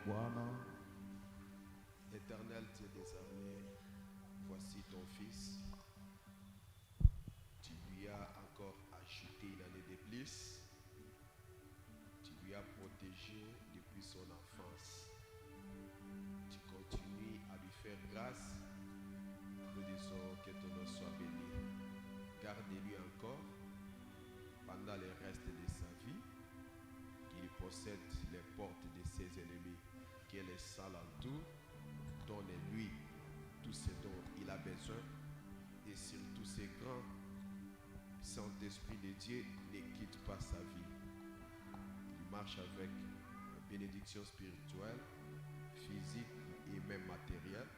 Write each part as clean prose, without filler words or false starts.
Bwana. Éternel Dieu des armées, voici ton Fils. Tu lui as encore ajouté une année de plus. Tu lui as protégé depuis son enfance. Tu continues à lui faire grâce. Nous disons que ton nom soit béni. Garde-lui encore pendant le reste de sa vie, qu'il possède les portes de ses ennemis, que les salles entourent. Donne-lui tout ce dont il a besoin et surtout ces grands Saint-Esprit de Dieu ne quitte pas sa vie. Il marche avec bénédiction spirituelle, physique et même matérielle,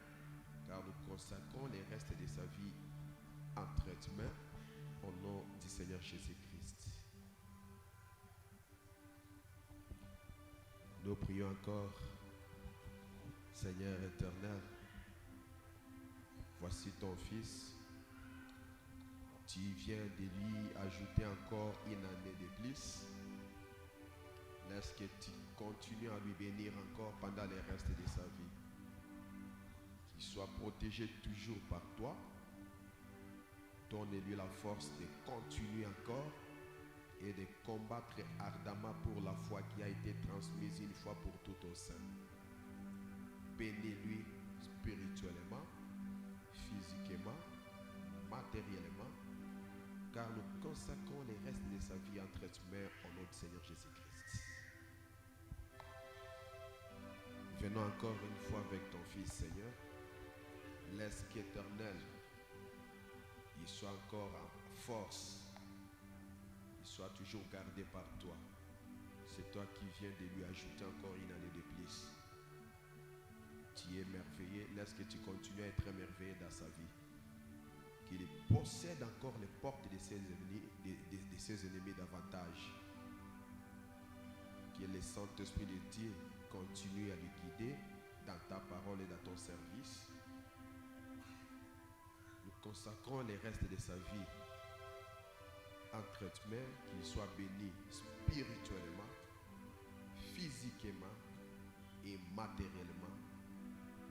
car nous consacrons le reste de sa vie en traitement au nom du Seigneur Jésus-Christ. Nous prions encore, Seigneur éternel, voici ton Fils. Tu viens de lui ajouter encore une année de plus. Laisse que tu continues à lui bénir encore pendant le reste de sa vie. Qu'il soit protégé toujours par toi. Donne-lui la force de continuer encore et de combattre ardemment pour la foi qui a été transmise une fois pour toutes au sein. Bénis-lui spirituellement, physiquement, matériellement, car nous consacrons le reste de sa vie entre tes mains au nom du Seigneur Jésus-Christ. Venons encore une fois avec ton Fils, Seigneur. Laisse qu'éternel, il soit encore en force, il soit toujours gardé par toi. C'est toi qui viens de lui ajouter encore une année de plus. Tu es merveilleux, laisse que tu continues à être émerveillé dans sa vie. Qu'il possède encore les portes de ses ennemis, davantage. Que le Saint-Esprit de Dieu continue à lui guider dans ta parole et dans ton service. Nous consacrons le reste de sa vie entre tes mains, qu'il soit béni spirituellement, physiquement et matériellement,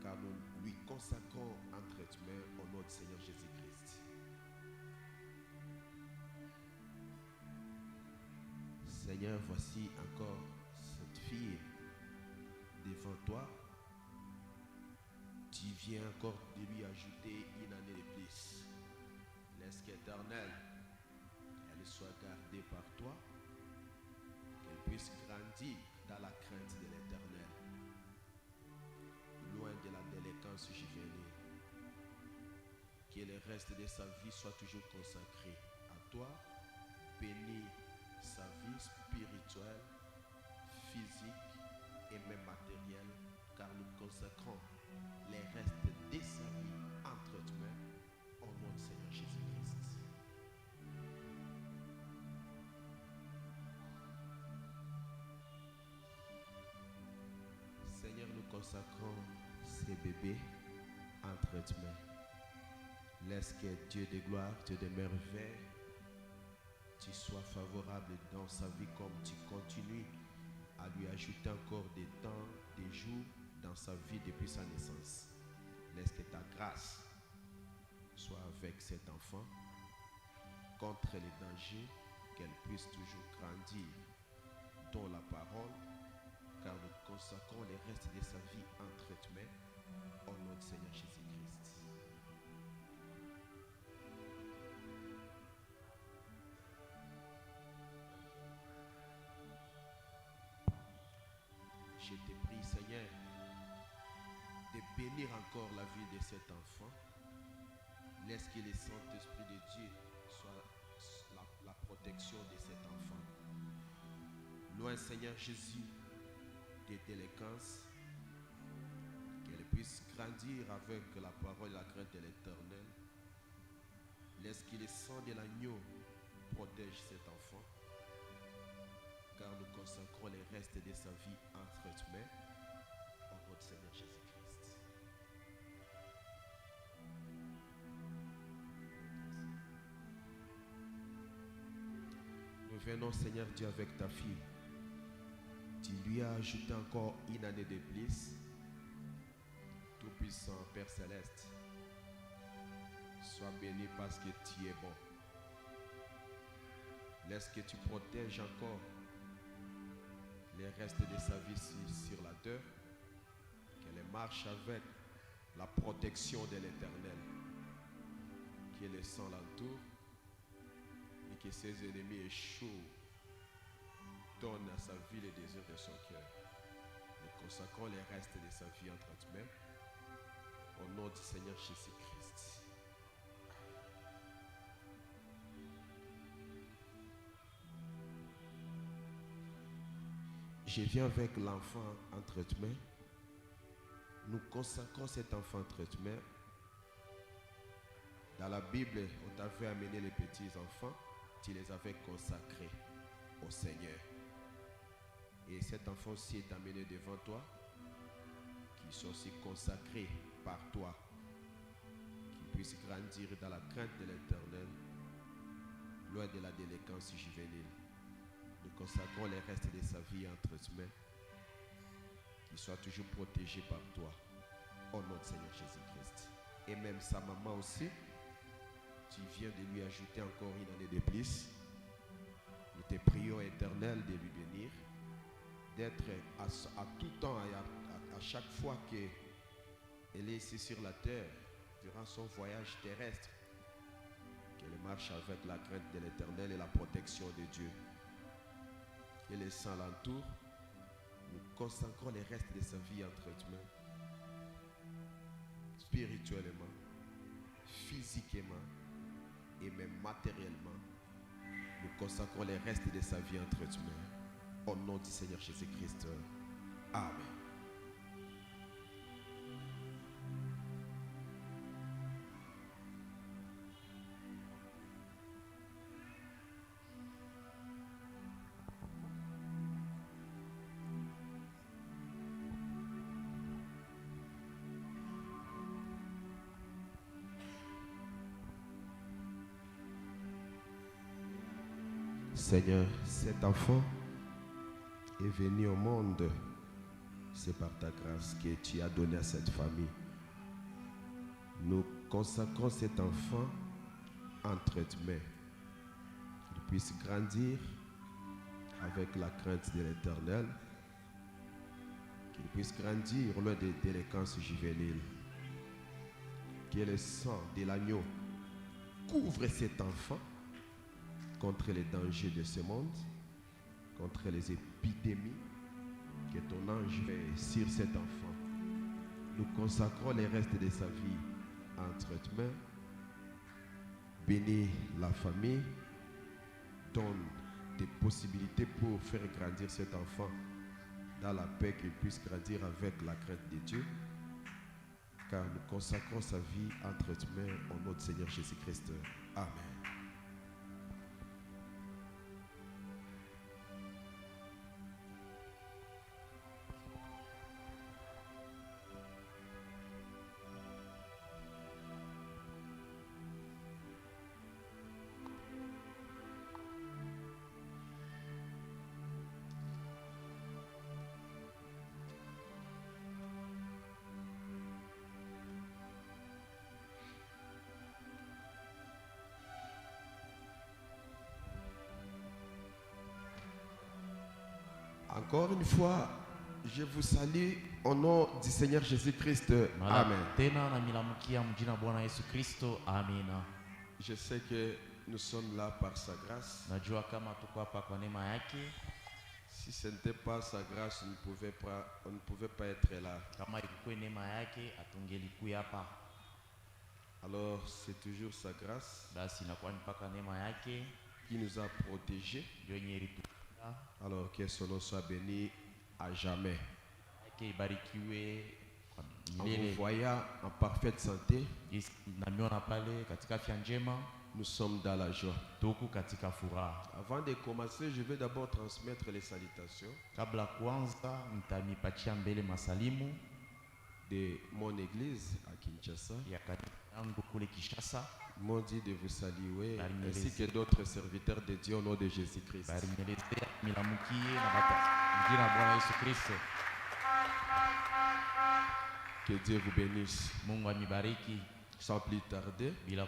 car nous lui consacrons entre tes mains au nom du Seigneur Jésus-Christ. Seigneur, voici encore cette fille devant toi. Tu viens encore de lui ajouter une année de plus. Laisse qu'éternel, elle soit gardée par toi, qu'elle puisse grandir dans la crainte de l'éternel, loin de la délinquance juvénile. Que le reste de sa vie soit toujours consacré à toi. Bénis sa vie spirituelle, physique et même matérielle, car nous consacrons les restes de sa vie entre tes mains au nom du Seigneur Jésus-Christ. Seigneur, nous consacrons ces bébés entre tes mains. Laisse que Dieu de gloire, Dieu de merveille, tu sois favorable dans sa vie comme tu continues à lui ajouter encore des temps, des jours dans sa vie depuis sa naissance. Laisse que ta grâce soit avec cet enfant contre les dangers, qu'elle puisse toujours grandir dans la parole, car nous consacrons le reste de sa vie entre tes mains au nom du Seigneur Jésus-Christ. Je te prie, Seigneur, de bénir encore la vie de cet enfant. Laisse que le Saint-Esprit de Dieu soit la protection de cet enfant. Loin, Seigneur Jésus, des délinquances, qu'elle puisse grandir avec la parole et la crainte de l'Éternel. Laisse que le sang de l'agneau protège cet enfant, car nous consacrons le reste de sa vie entre tes mains au nom du Seigneur Jésus-Christ. Nous venons, Seigneur Dieu, avec ta fille. Tu lui as ajouté encore une année de plus. Tout-Puissant Père Céleste, sois béni parce que tu es bon. Laisse que tu protèges encore les restes de sa vie sur la terre. Qu'elle marche avec la protection de l'Éternel. Que le sang l'entoure et que ses ennemis échouent. Donne à sa vie les désirs de son cœur. Nous consacrons les restes de sa vie entre tes mains. Au nom du Seigneur Jésus-Christ. Je viens avec l'enfant entre tes mains. Nous consacrons cet enfant entre tes mains. Dans la Bible, on t'avait amené les petits enfants, tu les avais consacrés au Seigneur. Et cet enfant-ci est amené devant toi, qui soit aussi consacré par toi, qui puisse grandir dans la crainte de l'Éternel, loin de la délinquance juvénile. Nous consacrons les restes de sa vie entre tes mains, qu'il soit toujours protégé par toi, au nom du Seigneur Jésus-Christ. Et même sa maman aussi, tu viens de lui ajouter encore une année de plus. Nous te prions, Éternel, de lui bénir, d'être à tout temps et à chaque fois qu'elle est ici sur la terre, durant son voyage terrestre, qu'elle marche avec la crainte de l'Éternel et la protection de Dieu. Que le sang l'entoure. Nous consacrons les restes de sa vie entre tes mains, spirituellement, physiquement et même matériellement. Nous consacrons les restes de sa vie entre tes mains. Au nom du Seigneur Jésus-Christ. Amen. Seigneur, cet enfant est venu au monde. C'est par ta grâce que tu as donné à cette famille. Nous consacrons cet enfant entre tes mains. Qu'il puisse grandir avec la crainte de l'Éternel. Qu'il puisse grandir loin des délinquances juvéniles. Que le sang de l'agneau couvre cet enfant contre les dangers de ce monde, contre les épidémies, que ton ange veille sur cet enfant. Nous consacrons les restes de sa vie entre tes mains. Bénis la famille, donne des possibilités pour faire grandir cet enfant dans la paix, qu'il puisse grandir avec la crainte de Dieu, car nous consacrons sa vie entre tes mains au nom du Seigneur Jésus-Christ. Amen. Encore une fois, je vous salue au nom du Seigneur Jésus-Christ. Amen. Je sais que nous sommes là par sa grâce. Si ce n'était pas sa grâce, on ne pouvait pas être là. Alors c'est toujours sa grâce qui nous a protégés. Alors que son nom soit béni à jamais. En vous voyant en parfaite santé, nous sommes dans la joie. Avant de commencer, je vais d'abord transmettre les salutations de mon église à Kinshasa. m'ont dit de vous saluer, ainsi que d'autres serviteurs de Dieu au nom de Jésus-Christ. Que Dieu vous bénisse. Sans plus tarder, nous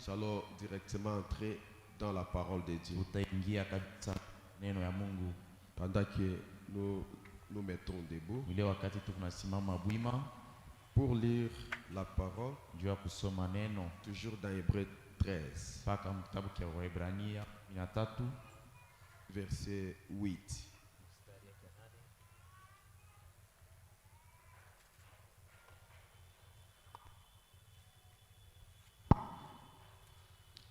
allons directement entrer dans la parole de Dieu. Pendant que nous mettons debout pour lire la parole, toujours dans Hébreux 13, verset 8.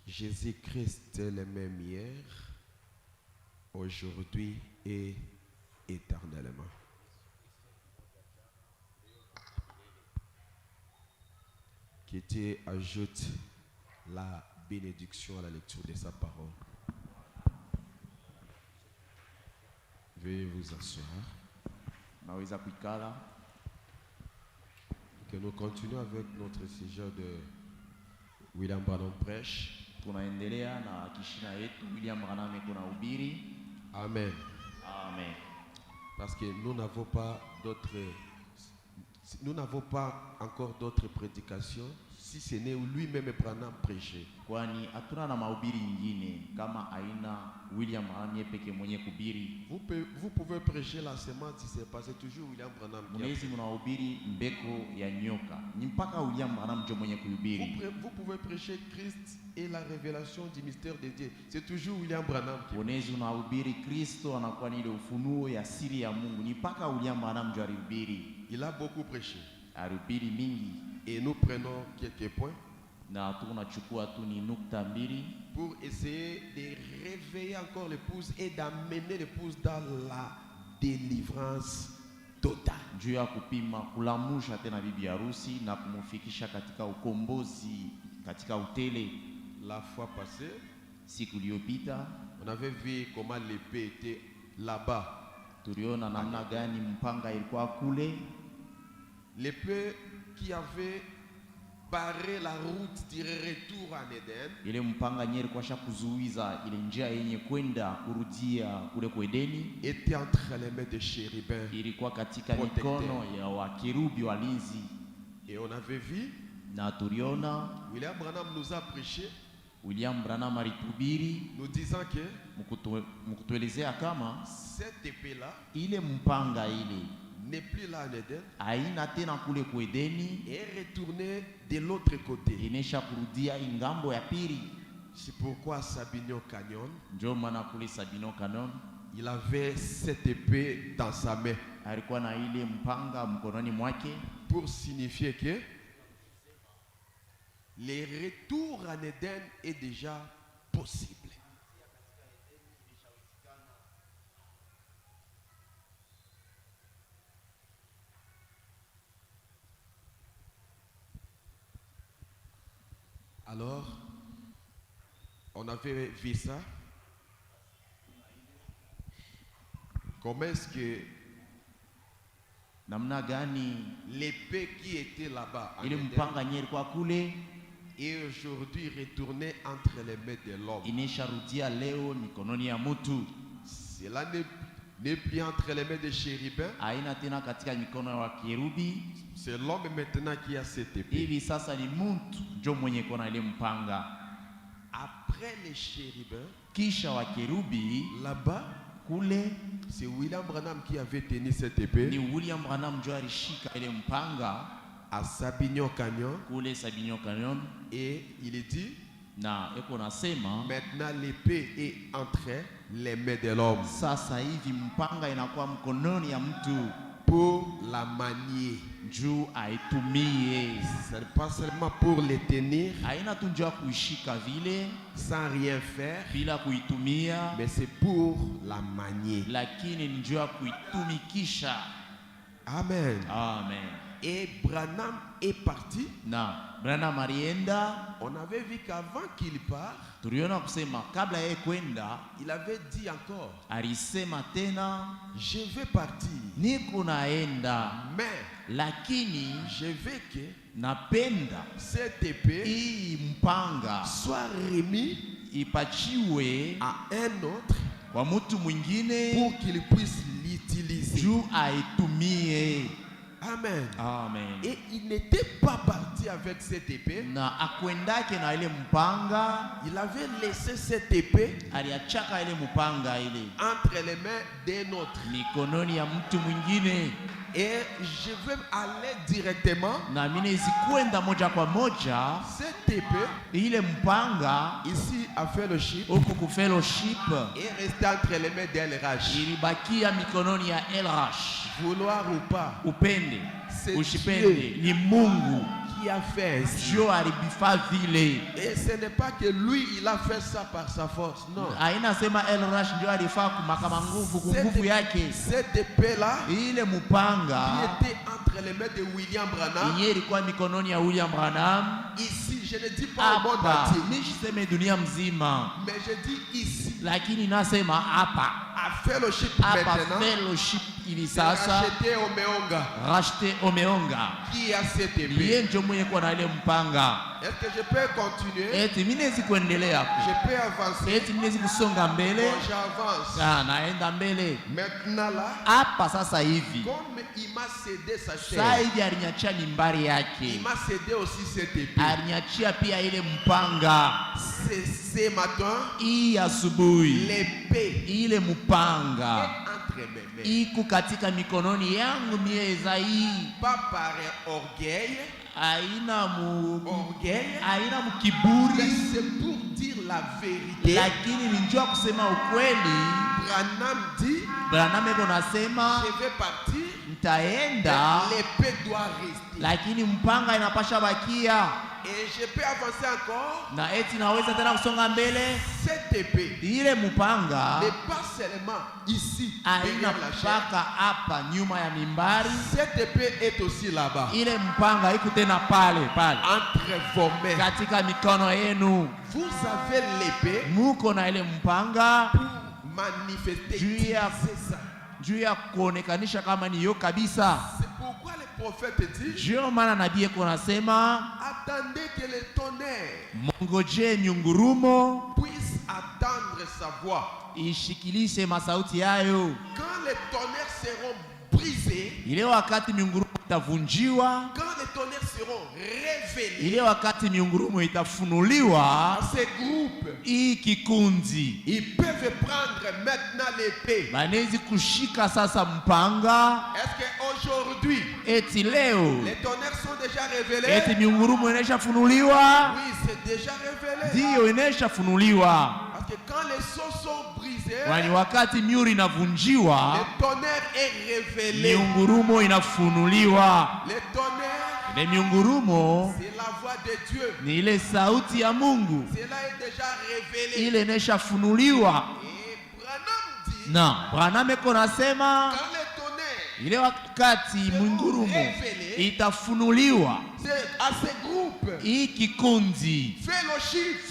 Jésus-Christ est le même hier, aujourd'hui et éternellement. Que Dieu ajoute la bénédiction à la lecture de sa parole. Veuillez vous asseoir. Que nous continuons avec notre sujet de William Branham prêche. Amen. Amen. Parce que nous n'avons pas encore d'autres prédications, si ce n'est lui-même Branham prêcher. Vous pouvez prêcher la semence si c'est passé toujours William Branham. Vous pouvez prêcher Christ et la révélation du mystère de Dieu. C'est toujours William Branham qui il a beaucoup prêché. Et nous prenons quelques points pour essayer de réveiller encore l'épouse et d'amener l'épouse dans la délivrance totale. La fois passée, on avait vu comment l'épée était là-bas. L'épée qui avait barré la route du retour en Éden était entre les mains des chérubins protecteurs. Et on avait vu, William Branham nous a prêché, nous disant que cette épée-là n'est plus là en Éden et est retournée de l'autre côté. C'est pourquoi Sabinio Canyon, il avait cette épée dans sa main pour signifier que le retour en Éden est déjà possible. Alors, on avait vu ça. Comment est-ce que l'épée qui était là-bas en Éden est aujourd'hui retournée entre les mains de l'homme? Cela n'est plus entre les mains des chérubins. C'est l'homme maintenant qui a cette épée. Après les chérubins, là-bas, c'est William Branham qui avait tenu cette épée à Sabinio Canyon. Et il est dit, maintenant l'épée est entre les mains de l'homme pour la manier. Ce n'est pas seulement pour les tenir sans rien faire, mais c'est pour la manier. Amen. Amen. Et Branham est parti. On avait vu qu'avant qu'il parte, il avait dit encore, je vais partir, mais lakini je veux que napenda cette épée hii mpanga soit remis ipachiwe à un autre kwa mtu mwingine pour qu'il puisse l'utiliser. juu aitumie. Amen. Amen. Et il n'était pas parti avec cette épée. Na akwendake na ile mpanga, Il avait laissé cette épée aliachaka ile mpanga ile entre les mains d'un autre. mikononi ya mtu mwingine. Et je vais aller directement. Na mimi zikwenda moja kwa moja Cette épée ile mpanga ici a fait le chip huku ku fellowship et resté entre les mains d'El-Rash. ilibakia mikononi ya El-Rash. Vouloir ou pas, Upende c'est usipende Dieu ni Mungu qui a fait ainsi. jo alibifa vile. Et ce n'est pas que lui il a fait ça par sa force, non. Haina sema El-Rash ndio alifaa kumakama nguvu kunguvu yake. Cette épée là Ile mpanga qui était entre les mains de William Branham. yenye ilikuwa mikononi ya William Branham. Ici, je ne dis pas au monde Hapa entier, nishiseme dunia mzima, mais je dis ici, lakini nasema hapa à fellowship hapa maintenant, fellowship hivi c'est sasa racheté au Meonga rashte omeonga qui a cette épée. niye njo mwenye kuwa na ile mpanga. Est-ce que je peux continuer? Eti mimi nezi kuendelea, Je peux avancer. eti mimi nezi kusonga mbele. Bon, j'avance. Naenda mbele Maintenant là, hapa sasa hivi. comme il m'a cédé sa Sasa chair, hivi aliniachia mimbari il yake, m'a cédé aussi cette épée. aliniachia pia ile mpanga. Ce matin, Hii asubuhi l'épée ile est mpanga entre mes mains. iko katika mikononi yangu mieza hii. Pas par orgueil, Haina mu orgueil, haina mais mkiburi, c'est pour dire la vérité. lakini ni njoo kusema ukweli. Branham dit, Branham eko nasema je vais partir, nitaenda, l'épée doit rester. lakini mpanga inapasha bakia. Et je peux avancer encore. Na eti naweza tena kusonga mbele. Cette épée Ile mpanga n'est pas seulement ici, haina derrière la chair. mpaka hapa nyuma ya mimbari. Cette épée est aussi là-bas, Ile mpanga iko tena pale entre vos mains. katika mikono yenu. Vous avez l'épée Muko na ile mpanga pour manifester, Dieu a- utiliser ça. juu ya kuonekanisha kama ni yo kabisa. C'est pourquoi le prophète dit, Ndio maana nabii eko nasema attendez que le tonnerre mongoje nyungurumo puisse attendre sa voix. ishikilishe masauti yayo. Quand les tonnerres seront brisés, Ile wakati miungurumo itavunjiwa, quand les tonnerres seront révélés, ile wakati miungurumo itafunuliwa, ces groupes, hii kikundi ils peuvent prendre maintenant l'épée. banezi kushika sasa mpanga. Est-ce qu'aujourd'hui, Eti leo les tonnerres sont déjà révélés? eti miungurumo ineshafunuliwa, Oui, c'est déjà révélé. ndiyo ineshafunuliwa. Parce que quand les sceaux sont brisés, Wani wakati miuri inavunjiwa, le tonnerre est révélé. miungurumo inafunuliwa. Le tonnerre, Ile miungurumo c'est la voix de Dieu. ni ile sauti ya Mungu, Cela est déjà révélé. ile ineshafunuliwa. Et Branham dit, Na Branham eko nasema quand le tonnerre, ile wakati mwingurumo itafunuliwa, c'est à ces groupes, hii kikundi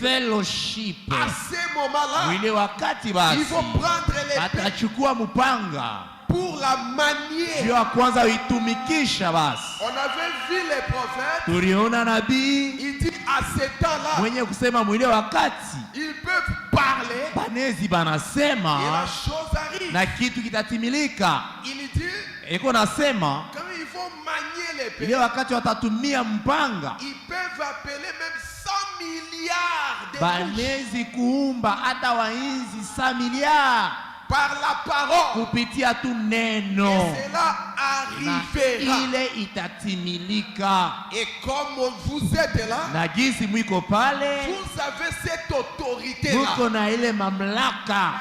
fellowship, à ce moment-là, ile wakati basi il faut prendre l'épée atachukua mpanga pour la ndio manier. ya kwanza uitumikisha. Basi On avait vu les prophètes, tuliona nabii il dit à ce temps-là, mwenye kusema mwile wakati ils peuvent parler banezi et la banasema chose arrive. na kitu kitatimilika. Il dit, Eko nasema quand il faut manier l'épée, ile wakati watatumia mpanga ils peuvent appeler même 100 milliards de bouches banezi kuumba hata wainzi 100 miliari par la parole. kupitia tu neno, Et cela na arrivera. ile itatimilika. Et comme vous êtes là, Na gisi mwiko pale, vous avez cette autorité-là muko na ile mamlaka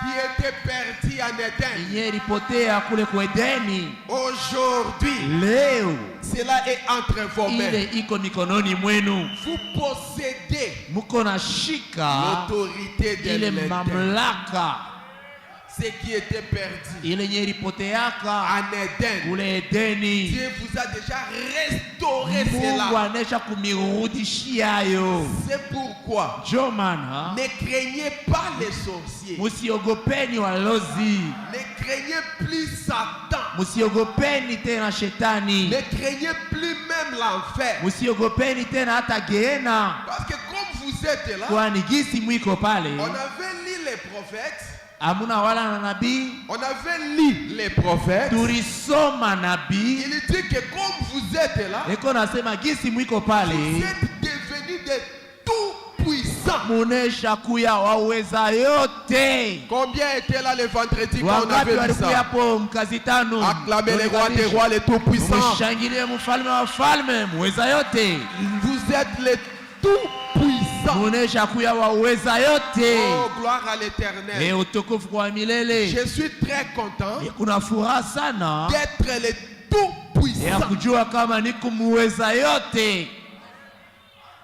qui était perdue en Éden. yenye ilipotea kule kwa Edeni. Aujourd'hui, Leo cela est entre vos mains. ile iko mikononi mwenu, Vous possédez muko na shika l'autorité de ile l'Éden. mamlaka Ce qui était perdu ile yenye ilipoteaka en Éden, kule Edeni. Dieu vous a déjà restauré Mungu cela. anesha kumirudishia yo. C'est pourquoi Ndio maana ne craignez pas les sorciers. musiogopeni walozi, Ne craignez plus Satan. Musiogopeni tena shetani. Ne craignez plus même l'enfer. Musiogopeni tena hata Gehenna. Parce que comme vous êtes là, Kwani gisi mwiko pale. on avait lu les prophètes. Amuna wala na nabii. On avait lu les prophètes. Tulisoma nabii. Il dit que comme vous êtes là, Eko nasema gisi mwiko pale. vous êtes devenus des tout puissants. Munesha kuya waweza yote. Combien étaient là le vendredi quand on Wangapi avait vu walikuwa ça? hapo mkazitano? Acclamez les rois des rois, les tout puissants. Mshangilie mfalme wa falme, muweza yote. Vous êtes les tout puissants. Munesha kuya waweza yote. Oh, gloire à l'Éternel. Utukufu kwa milele. Je suis très content Kuna furaha sana d'être les tout ya puissants. kujua kama niko muweza yote.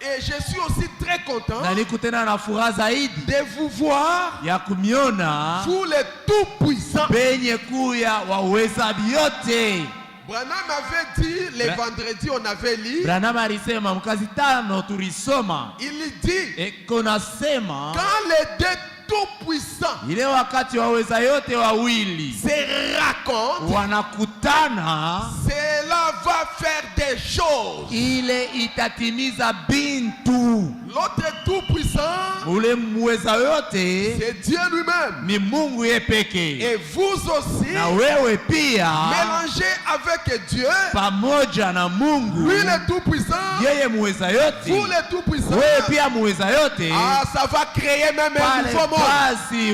Et je suis aussi très content Na niko tena na furaha zaidi de vous voir, ya kumiona vous les tout puissants. penye kuya waweza yote. Branham avait dit, les vendredis on avait lu, Branham alisema mkazitano tulisoma. il dit, Eko nasema quand les deux tout puissants ile wakati waweza yote wawili se racontent, wanakutana, cela va faire des choses. ile itatimiza bintu. L'autre tout puissant, Ule mweza yote c'est Dieu lui-même. ni Mungu ye peke. Et vous aussi, Na wewe pia mélangez avec Dieu, pamoja na Mungu, lui le tout puissant, yeye muweza yote, vous les tout puissants. wewe pia muweza yote. Ah, ça va créer même un Pale nouveau monde. basi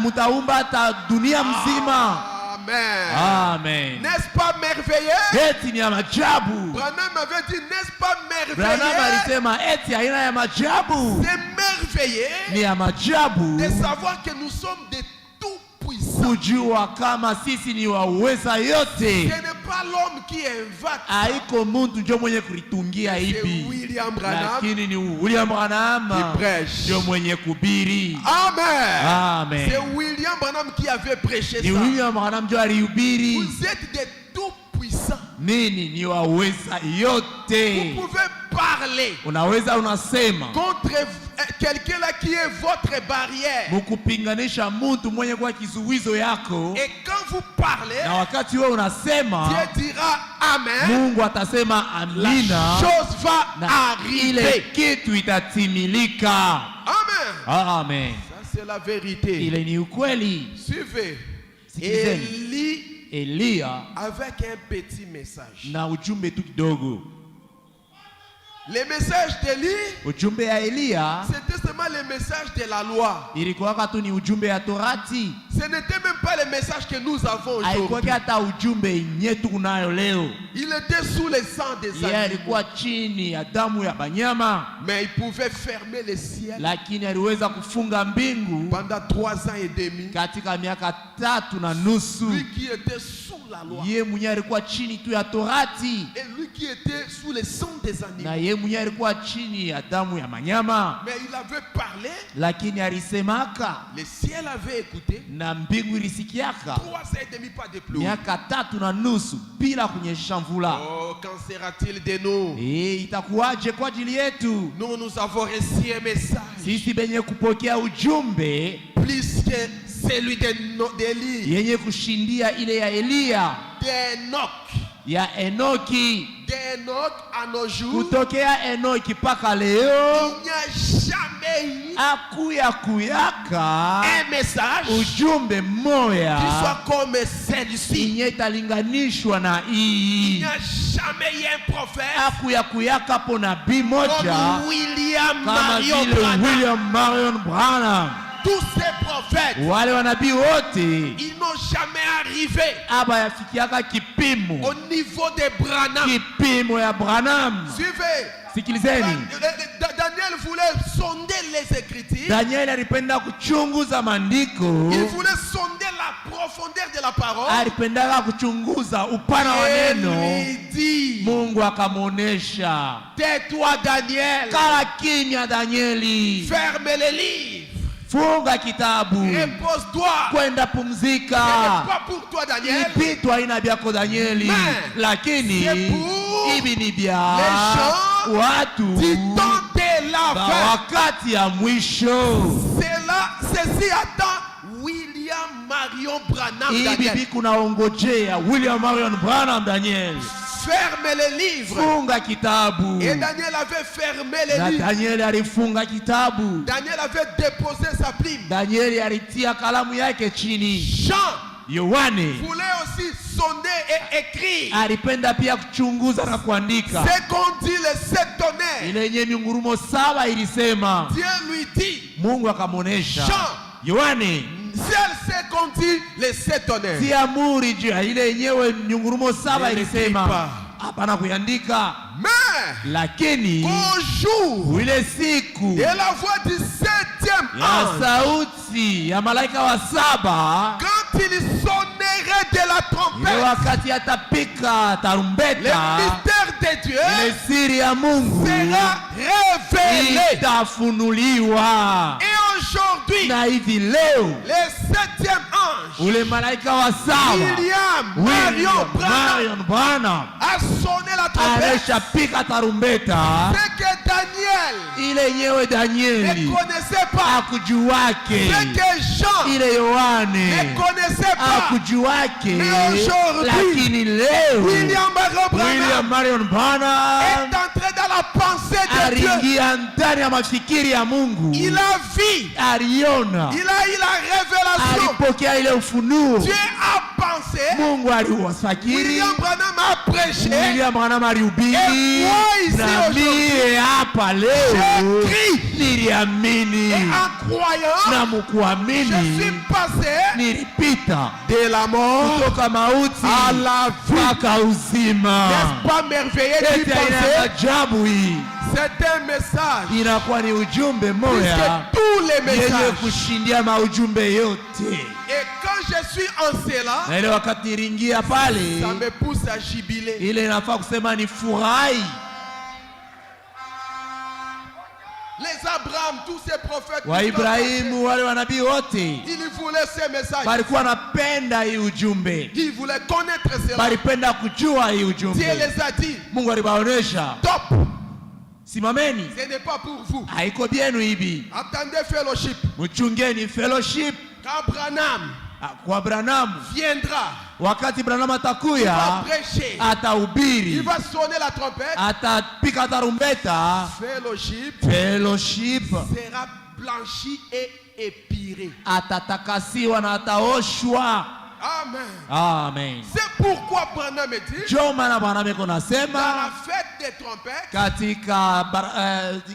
mutaumba hata dunia mzima. Amen. Amen. N'est-ce pas merveilleux? Eti ni ya majabu. Branham avait dit, n'est-ce pas Branham merveilleux? alisema eti aina ya majabu. C'est merveilleux Ni ya majabu de savoir que nous sommes des tout puissants. kujua kama sisi ni waweza Ce yote. n'est pas l'homme qui invente ça. Haiko muntu njo mwenye kulitungia C'est hivi, William Branham lakini ni William Branham qui prêche. njo mwenye kubiri. Amen. Amen. C'est William Branham qui avait prêché Ni ça. William Branham njo alihubiri. Vous êtes des tout puissants. Nini ni waweza yote. Vous pouvez parler Unaweza unasema contre quelqu'un là qui est votre barrière. mukupinganisha muntu mwenye kwa kizuizo yako, Et quand vous parlez, na wakati wewe unasema Dieu dira Amen. Mungu atasema La amina, chose va na ile arriver. kitu itatimilika. Amen. Amen. Ça c'est la vérité. Ile ni ukweli. Suivez. Sikilizeni. Élie Eliya avec un petit message. na ujumbe tu kidogo. Le message d'Élie, Ujumbe ya Eliya c'était seulement le message de la loi. ilikuwa tu ni ujumbe ya Torati, Ce n'était même pas le message que nous avons haikuwa aujourd'hui. hata ujumbe yenyewe tunayo leo. Il était sous le sang des Yeye animaux. alikuwa chini ya damu ya banyama, Mais il pouvait fermer le ciel lakini aliweza kufunga mbingu pendant 3 ans et demi. katika miaka 3 na nusu. Lui qui était sous la loi. Yeye mwenyewe alikuwa chini tu ya Torati, Et lui qui était sous le sang des na animaux. yeye mwenyewe alikuwa chini ya damu ya manyama, Mais il avait parlé, lakini alisemaka le ciel avait écouté. na mbingu ilisikiaka 3 ans et demi, pas de pluie. miaka 3 na nusu bila kunyesha mvula. Oh, qu'en sera-t-il de nous? Itakuwaje kwa ajili yetu Nous avons reçu un message sisi benye kupokea ujumbe plus que celui d'Élie, yenye kushindia ile ya Eliya, d'Enoch. ya Enoki. D'Enoch à nos jours, Kutokea Enoki mpaka leo il n'y a jamais eu akuya kuyaka un message ujumbe qui moya soit comme celui-ci. inye italinganishwa na Il hii. n'y a jamais eu un prophète Akuya kuyaka po nabii moja comme William kama Marion vile Branham. William Marion Branham. Tous ces prophètes, Wale wanabii wote ils n'ont jamais arrivé aba yafikiaka kipimo au niveau de Branham. kipimo ya Branham. Suivez. Sikilizeni, Daniel voulait sonder les Écritures. Danieli alipenda kuchunguza maandiko, Il voulait sonder la profondeur de la parole. alipendaka kuchunguza upana wa Et neno. lui dit, Mungu akamwonesha, tais-toi Daniel, kala kimya Danieli, ferme les livres, funga kitabu, repose-toi. kwenda Ce n'est pumzika. pas pour toi Daniel, Vitu haina vyako Danieli, Mais, lakini c'est pour hivi ni vya les gens watu du temps de la ba fin. wakati ya mwisho. Ceci attend William Marion Branham Hii Daniel. bibi kunaongojea William Marion Branham Daniel. Ferme les livres. Funga kitabu. Et Daniel avait fermé les Na livres. Daniel alifunga kitabu. Daniel avait déposé sa plume. Daniel alitia kalamu yake chini. Jean Yohane voulait aussi sonder et écrire. alipenda pia kuchunguza na kuandika. C'est qu'on dit les 7 tonnerres. Ile yenye mingurumo 7 ilisema. Dieu lui dit. Mungu akamuonesha. Jean. Yohane. C'est qu'on dit les 7 tonnerres. Si amuri juu ya ile yenyewe mingurumo 7 ilisema. Hapana kuandika. Mais lakini au jour ile siku et la voix du 7e ya ange, sauti ya malaika wa 7, quand il sonnerait de la ile trompette, wakati atapika le tarumbeta, mystère de Dieu ile siri ya Mungu sera révélé. itafunuliwa. Et aujourd'hui, Na hivi leo le 7e ange, ule malaika wa 7 William Marion Branham, Marion Branham a sonné la trompette. ameshapika tarumbeta. C'est que Daniel Ile yenyewe ne Danieli connaissait pas. akujuake, C'est que Jean ile Yohane ne connaissait pas. akujuake, Mais aujourd'hui, lakini leo William Marion William Branham Marion Branham est entré dans la pensée de Dieu. aliingia ndani ya mafikiri ya Mungu. Il a vu, Aliona, il a eu la révélation. alipokea ile ufunuo. Dieu a pensé, Mungu aliwafakiri, William Branham a prêché. William Branham alihubiri, Et moi ici na aujourd'hui, mie hapa leo j'écris. niliamini, Et en croyant, na je mkuamini suis passé nilipita de la mort kutoka mauti à la vie. mpaka uzima. N'est-ce pas merveilleux d'y Eti aina penser? ajabu hii C'est un message. inakuwa ni ujumbe Puisque moya tous les yenye messages. kushindia maujumbe yote. Et quand je suis en cela, Na ile wakati nilingia ça pale, me pousse à jubiler. ile inafaa kusema ni furahi. Les Abraham, tous ces prophètes, Wa Ibrahimu wale wanabii wote ils voulaient ces messages. walikuwa wanapenda hii ujumbe, Ils voulaient connaître cela. walipenda kujua hii Dieu ujumbe. les a dit, Mungu alibaonesha, top, simameni, ce n'est pas pour vous. haiko byenu hivi, Attendez fellowship. mchungeni fellowship. Quand Branham Kwa Branham, viendra, wakati Branham il va atakuya, prêcher, il atahubiri, va sonner la trompette. atapika tarumbeta, fellowship Sera blanchi et épiré. atatakasiwa na ataoshwa. Amen. Amen. C'est pourquoi Branham dit, Ndio maana Branham iko dans nasema la fête des trompettes, katika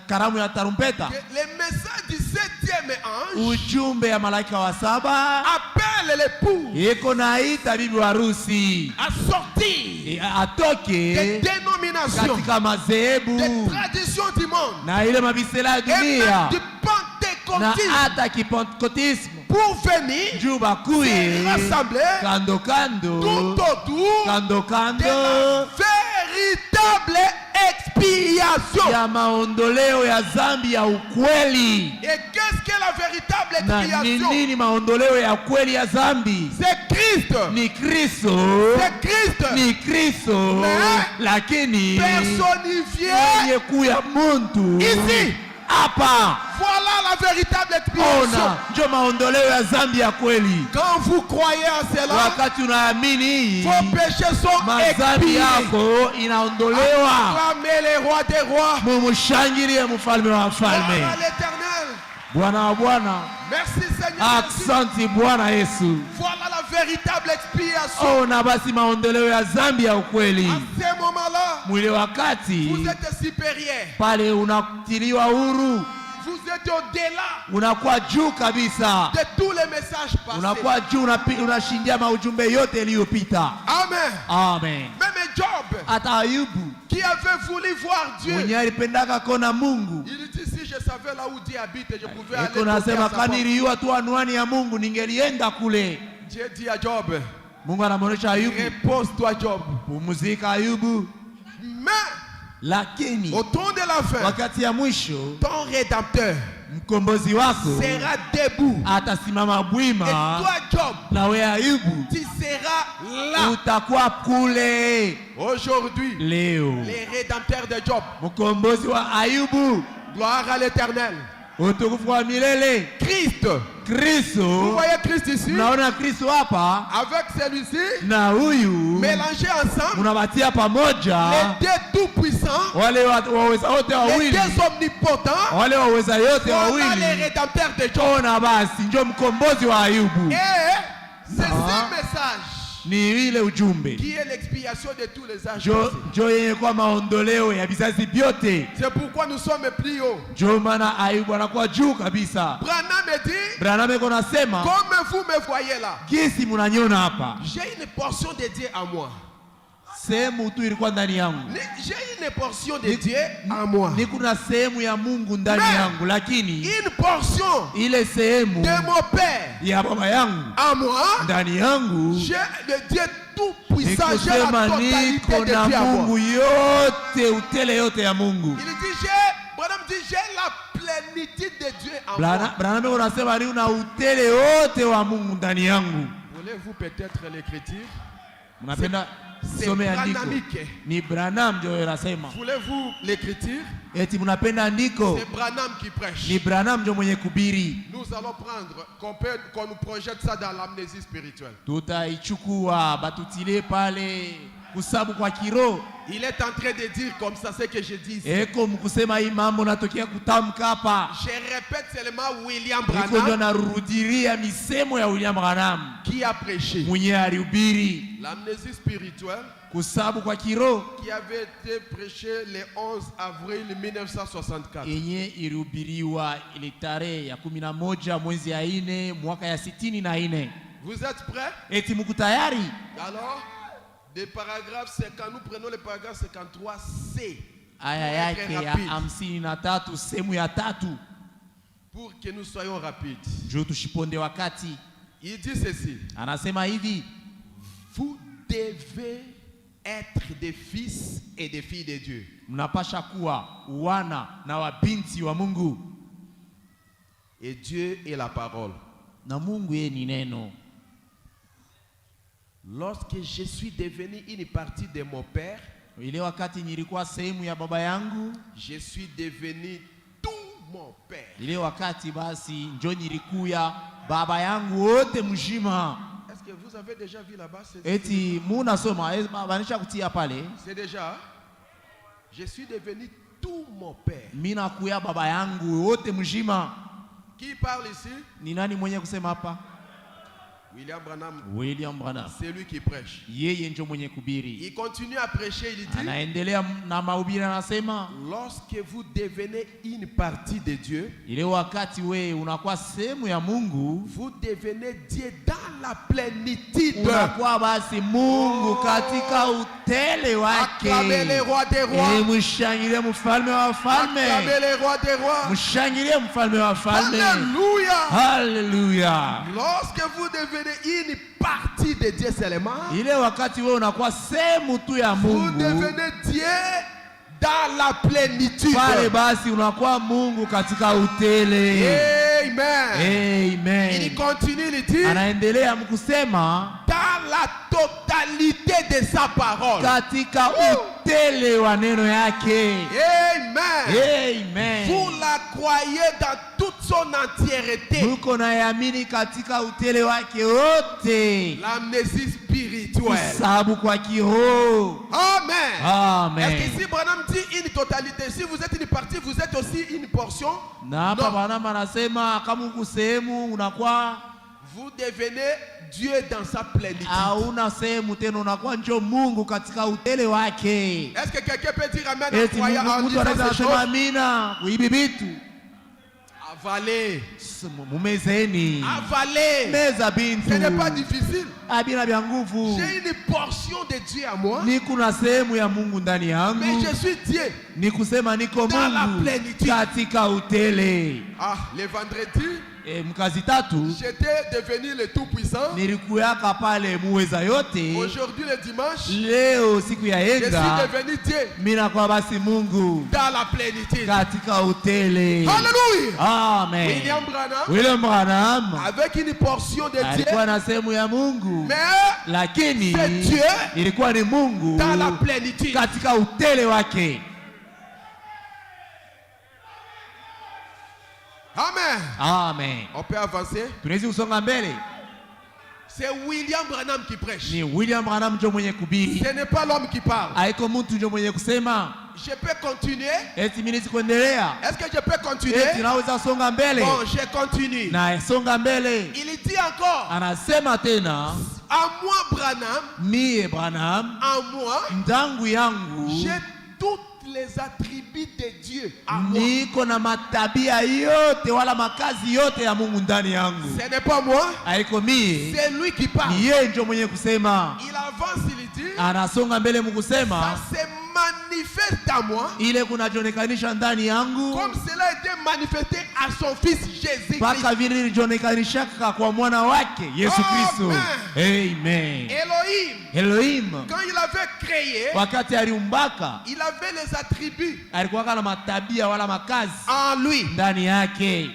karamu ya tarumbeta, que les messages du 7e ange ujumbe ya malaika wa 7 appellent l'époux iko naita bibi harusi à sortir atoke des dénominations, katika madhehebu des traditions du monde, na ile mabisela ya et même dunia du na pentecôtisme hata kipentekotisme, pour venir juu bakuye rassembler kando tout kando autour kando de la kando véritable expiation. ya maondoleo ya zambi ya ukweli. Et qu'est-ce que la véritable Na ni expiation? nini maondoleo ya kweli ya zambi? C'est Christ. Ni Kristo, C'est Christ ni Kristo, Mais lakini personnifié. yenye kuya muntu Ici. hapa. Voilà la véritable expiation. Ona ndio maondoleo ya zambi ya kweli. Quand vous croyez en cela, Wakati unaamini vos péchés sont mazambi expirés. yako inaondolewa, Acclamez les rois des rois. mumushangilie mfalme wa Gloire falme, à l'Éternel. Bwana wa bwana. Merci Seigneur. Merci. Aksanti Bwana Yesu. Voilà la véritable expiation. Ona basi maondoleo ya zambi ya ukweli. À ce moment-là, Mwile wakati vous êtes supérieur. pale unatiliwa huru, Vous êtes au-delà unakuwa juu kabisa, de tous les messages passés. unakuwa juu, unashindia maujumbe yote yaliyopita. Amen. Amen. Même Job, Hata Ayubu qui avait voulu voir Dieu, mwenye alipendaka kona Mungu, il dit si je savais là où Dieu habite, je pouvais aller iko toquer à nasema sa kama porte. niliua tu anwani ya Mungu ningelienda kule. Dieu dit à Job, Mungu anamwonyesha Ayubu, repose-toi Job. pumzika Ayubu, Mais lakini au temps de la fin, wakati ya mwisho ton rédempteur mkombozi wako sera debout. atasimama Et bwima, toi Job, na we Ayubu tu seras là. utakuwa kule. Aujourd'hui, Leo les rédempteurs de Job, mkombozi wa Ayubu, gloire à l'Éternel, Utukufu wa milele. Christ. Kristo. Vous voyez Christ ici? Naona Kristo hapa. Avec celui-ci. Na huyu. Mélangés ensemble. Unabatia pamoja. Les deux tout puissants. Wale waweza wote wawili. Les deux omnipotents. Wale waweza yote wawili. Voilà les rédempteurs de Job. Ona basi ndio mkombozi wa Ayubu. Et c'est ce message. Ni ile ujumbe. Qui est l'expiation de tous les âges. Jo yenye kwa maondoleo ya vizazi vyote. C'est pourquoi nous sommes plus hauts. Jo maana Ayubu anakuwa juu kabisa. Branham me dit. Branham eko nasema. Comme vous me voyez là. Gisi mnaniona hapa. J'ai une portion de Dieu à moi. Sehemu tu ilikuwa ndani yangu. J'ai une portion de Dieu en moi. Ni kuna sehemu ya Mungu ndani yangu, lakini une portion ile sehemu de mon père ya baba yangu en moi. Ndani yangu j'ai le Dieu tout puissant, j'ai la totalité de Dieu na en Mungu moi. yote utele yote ya Mungu. Il dit j'ai la plénitude de Dieu en moi. Branham unasema ni una utele wote wa Mungu ndani yangu. Voulez-vous peut-être l'écriture? Mnapenda C'est Branhamique. Ni Branham ndio anasema. Voulez-vous l'écriture? Eti mnapenda andiko? C'est Branham qui prêche. Ni Branham ndio mwenye kubiri. Nous allons prendre qu'on nous projette ça dans l'amnésie spirituelle. Tutaichukua batutile pale kusabu kwa kiroho. Il est en train de dire comme ça ce que je dis. Eko mkusema hii mambo natokea kutamka hapa. Je répète seulement William Iko ndio Branham. narudiria misemo ya William Branham. Qui a prêché? Mwenye alihubiri L'amnésie spirituelle. kusabu kwa kiroho. Qui avait été prêché le 11 avril 1964. Yenye ilihubiriwa ile tarehe ya 11 mwezi ya 4 mwaka ya 64. Vous êtes prêts? Eti mko tayari? Alors, des paragraphes, quand nous prenons le paragraphe 53C. Aya yake ya 53 sehemu ya 3. Pour que nous soyons rapides. Njoo tushiponde wakati. Il dit ceci. Anasema hivi. Vous devez être des fils et des filles de Dieu. Mnapasha kuwa wana na wabinti wa Mungu. Et Dieu est la parole. Na Mungu yeye ni neno. Lorsque je suis devenu une partie de mon père, ile wakati nilikuwa sehemu ya baba yangu, je suis devenu tout mon père. Ile wakati basi njo nilikuya baba yangu wote mjima. Est-ce que vous avez déjà vu là-bas? Eti muna soma banisha kutia pale. C'est déjà. Je suis devenu tout mon père. Mina kuya baba yangu wote mjima. Qui parle ici? Ni nani mwenye kusema hapa? William Branham. William Branham. C'est lui qui prêche. Yeye ndio mwenye kubiri. Il continue à prêcher, il dit. Anaendelea na mahubiri anasema, lorsque vous devenez une partie de Dieu, ile wakati we unakuwa sehemu ya Mungu, vous devenez Dieu dans la plénitude. Unakuwa basi Mungu katika utele wake. Acclamez les rois des rois. Mshangilie mfalme wa wafalme. Acclamez les rois des rois. Mshangilie mfalme wa wafalme. Alléluia. Alléluia. Lorsque vous devenez une partie de Dieu seulement, ile wakati wewe unakuwa sehemu tu ya Mungu, vous devenez Dieu dans la plénitude. Pale basi unakuwa Mungu katika utele. Amen. Amen. Il continue, il dit, anaendelea mkusema, dans la totalité de sa parole, katika utele wa neno yake. Amen. Amen. Vous la croyez dans toute son entièreté. Muko nayamini katika utele wake wote. L'amnésie spirituelle. Kusabu kwa kiroho. Amen. Amen. Est-ce que si Branham dit une totalité, si vous êtes une partie, vous êtes aussi une portion? Na hapa Branham anasema kama uko sehemu unakuwa, vous devenez Dieu dans sa plénitude. Hauna sehemu tena, unakuwa njo Mungu katika utele wake. Est-ce que quelqu'un peut dire amen en croyant en disant ces choses? Amina kuibi bitu. Avaler. Mumezeni. Avaler. Meza bintu. Ce n'est pas difficile. Abina bya nguvu. J'ai une portion de Dieu à moi. Ni kuna sehemu ya Mungu ndani yangu. Mais je suis Dieu. Ni kusema niko dans la Mungu plénitude. katika utele. Ah, le vendredi, mkazi tatu, j'étais devenu le tout puissant. Nilikuyaka pale muweza yote. Aujourd'hui le dimanche, leo siku ya je suis yenga, devenu Dieu. Mina kwa basi Mungu dans la plénitude. katika utele. Alléluia. Amen. William Branham avec une portion de Dieu, alikuwa na sehemu ya Mungu, mais lakini c'est Dieu ilikuwa ni Mungu dans la plénitude. katika utele wake. Amen. On peut avancer. Tunaweza kusonga mbele. C'est William Branham qui prêche. Ni William Branham ndio mwenye kuhubiri. Ce n'est pas l'homme qui parle. Haiko mtu ndio mwenye kusema. Je peux continuer? Eti mimi kuendelea. Est-ce que je peux continuer? Eti naweza songa mbele. Bon, je continue. Na songa mbele. Il dit encore. Anasema tena. À moi Branham. Mie Branham. À moi. Ndangu yangu. J'ai toutes les attributs de Dieu à moi. Niko na matabia yote wala makazi yote ya Mungu ndani yangu. Ce n'est pas moi. Haiko mie. C'est lui qui parle. Ni yeye ndio mwenye kusema. Il avance, il dit. Anasonga mbele mkusema. Ça se manifeste à moi. Ile kunajonekanisha ndani yangu. Comme cela a été manifesté à son fils Jésus-Christ. Paka vile ilijonekanisha kwa mwana wake Yesu Kristo. Amen. Elohim. Quand il avait créé, wakati aliumbaka, il avait les attributs. Alikuwa na matabia wala makazi en lui. Ndani yake.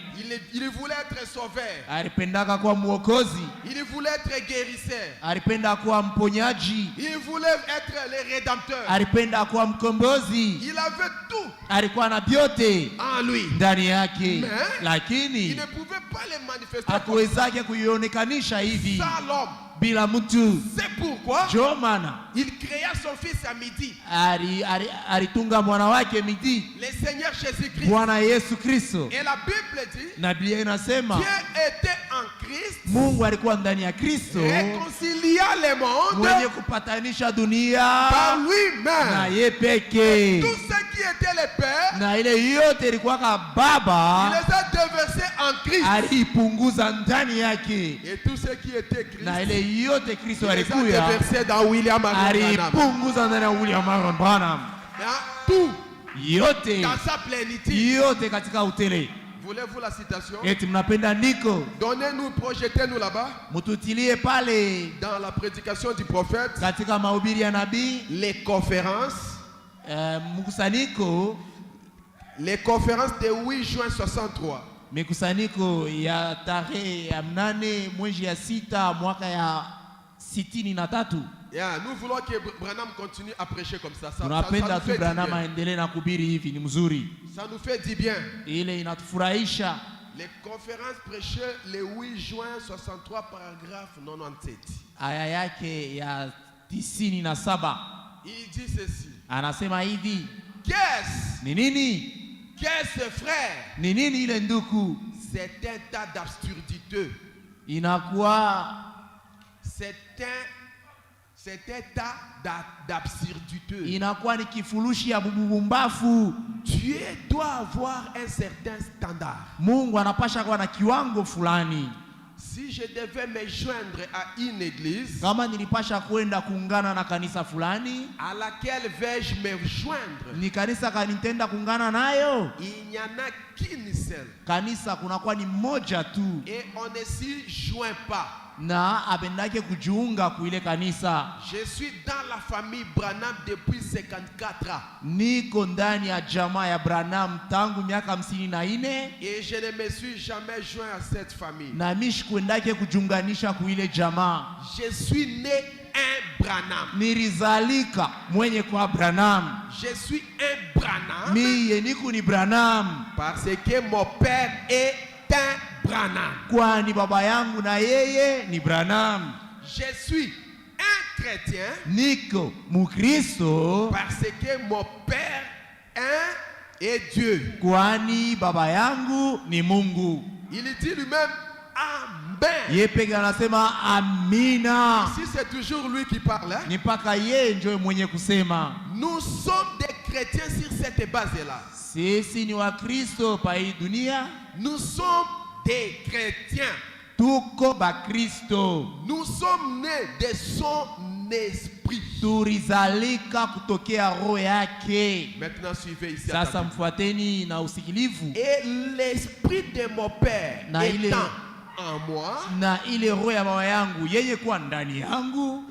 Il voulait être sauveur. Alipendaka kuwa mwokozi. Il voulait être guérisseur. Alipenda kuwa mponyaji. Il voulait être le rédempteur. Alipenda kuwa mkombozi. Il avait tout. Alikuwa na vyote en lui. Ndani yake. Lakini il ne pouvait pas les manifester. Hakuwezake kuionekanisha hivi. Sans l'homme. Bila mtu. C'est pourquoi il créa son fils à midi. Alitunga mwana wake midi. Le Seigneur Jésus-Christ. Bwana Yesu Kristo. Et la Bible dit, na Biblia inasema Dieu était en Christ. Mungu alikuwa ndani ya Kristo. Réconcilia le monde. Mwenye kupatanisha dunia par lui-même. Na yeye pekee. Tout ce qui était le Père. Na ile yote ilikuwa ka Baba. Il les a déversés en Christ. Alipunguza ndani yake. Et tout ce qui était Christ. Na ile yote Kristo alikuya. Il les a déversés dans William Branham. Alipunguza ndani ya William Branham. Tout. Yote. Dans sa plénitude. Yote katika utele. Voulez-vous la citation? Eti mnapenda niko. Donnez-nous, projetez-nous là-bas. Mututilie pale. Dans la prédication du prophète. Katika mahubiri ya nabii. Les conférences. Mkusanyiko. Les conférences de 8 juin 63. Mikusanyiko ya tarehe ya 8 mwezi ya 6 mwaka ya 63. Yeah, nous voulons que Branham continue à prêcher comme ça. Ça nous fait Branham aendelee na kuhubiri hivi ni mzuri. Ça nous fait du bien. Ile inatufurahisha. Les conférences prêchées le 8 juin 63 paragraphe 97. Aya yake ya 97. Il dit ceci. Anasema hivi. Qu'est-ce? Ni nini? Qu'est-ce frère? Ni nini ile nduku? C'est un tas d'absurdité. Inakuwa c'est un tas d'absurdité. Inakuwa ni kifurushi ya bubumbafu. Dieu doit avoir un certain standard. Mungu anapasha kuwa na kiwango fulani. Si je devais me joindre à une église, kama nilipasha kwenda kuungana na kanisa fulani, à laquelle vais-je me joindre? Ni kanisa kanitenda kuungana nayo? Il n'y en a qu'une seule. Kanisa kunakuwa ni moja tu. Et on ne s'y joint pas. Na abendake kujiunga kuile kanisa. Je suis dans la famille Branham depuis 54 ans. Niko ndani ya jamaa ya Branham tangu miaka 54. Et je ne me suis jamais joint à cette famille. Na mishi kwendake kujiunganisha kuile jamaa. Je suis né un Branham. Nilizalika mwenye kwa Branham. Je suis un Branham. Mie niko ni Branham. Parce que mon père est un Branham. Kwani baba yangu na yeye ni Branham. Je suis un chrétien. Niko mukristo. Parce que mon père est Dieu. Kwani baba yangu ni Mungu. Il dit lui-même Amen. Yepeke anasema amina. Si c'est toujours lui qui parle, hein? Ni paka yeye ndio mwenye kusema. Nous sommes des chrétiens sur cette base-là. Sisi ni wa Kristo pa hii dunia. Nous sommes des chrétiens. Tuko ba Kristo. Nous sommes nés de son esprit. Turizalika kutokea roho yake. Maintenant suivez ici. Sasa mfuateni na usikilivu. Et l'esprit de mon père na étant en moi. Na ile roho ya baba yangu yeye kwa ndani yangu.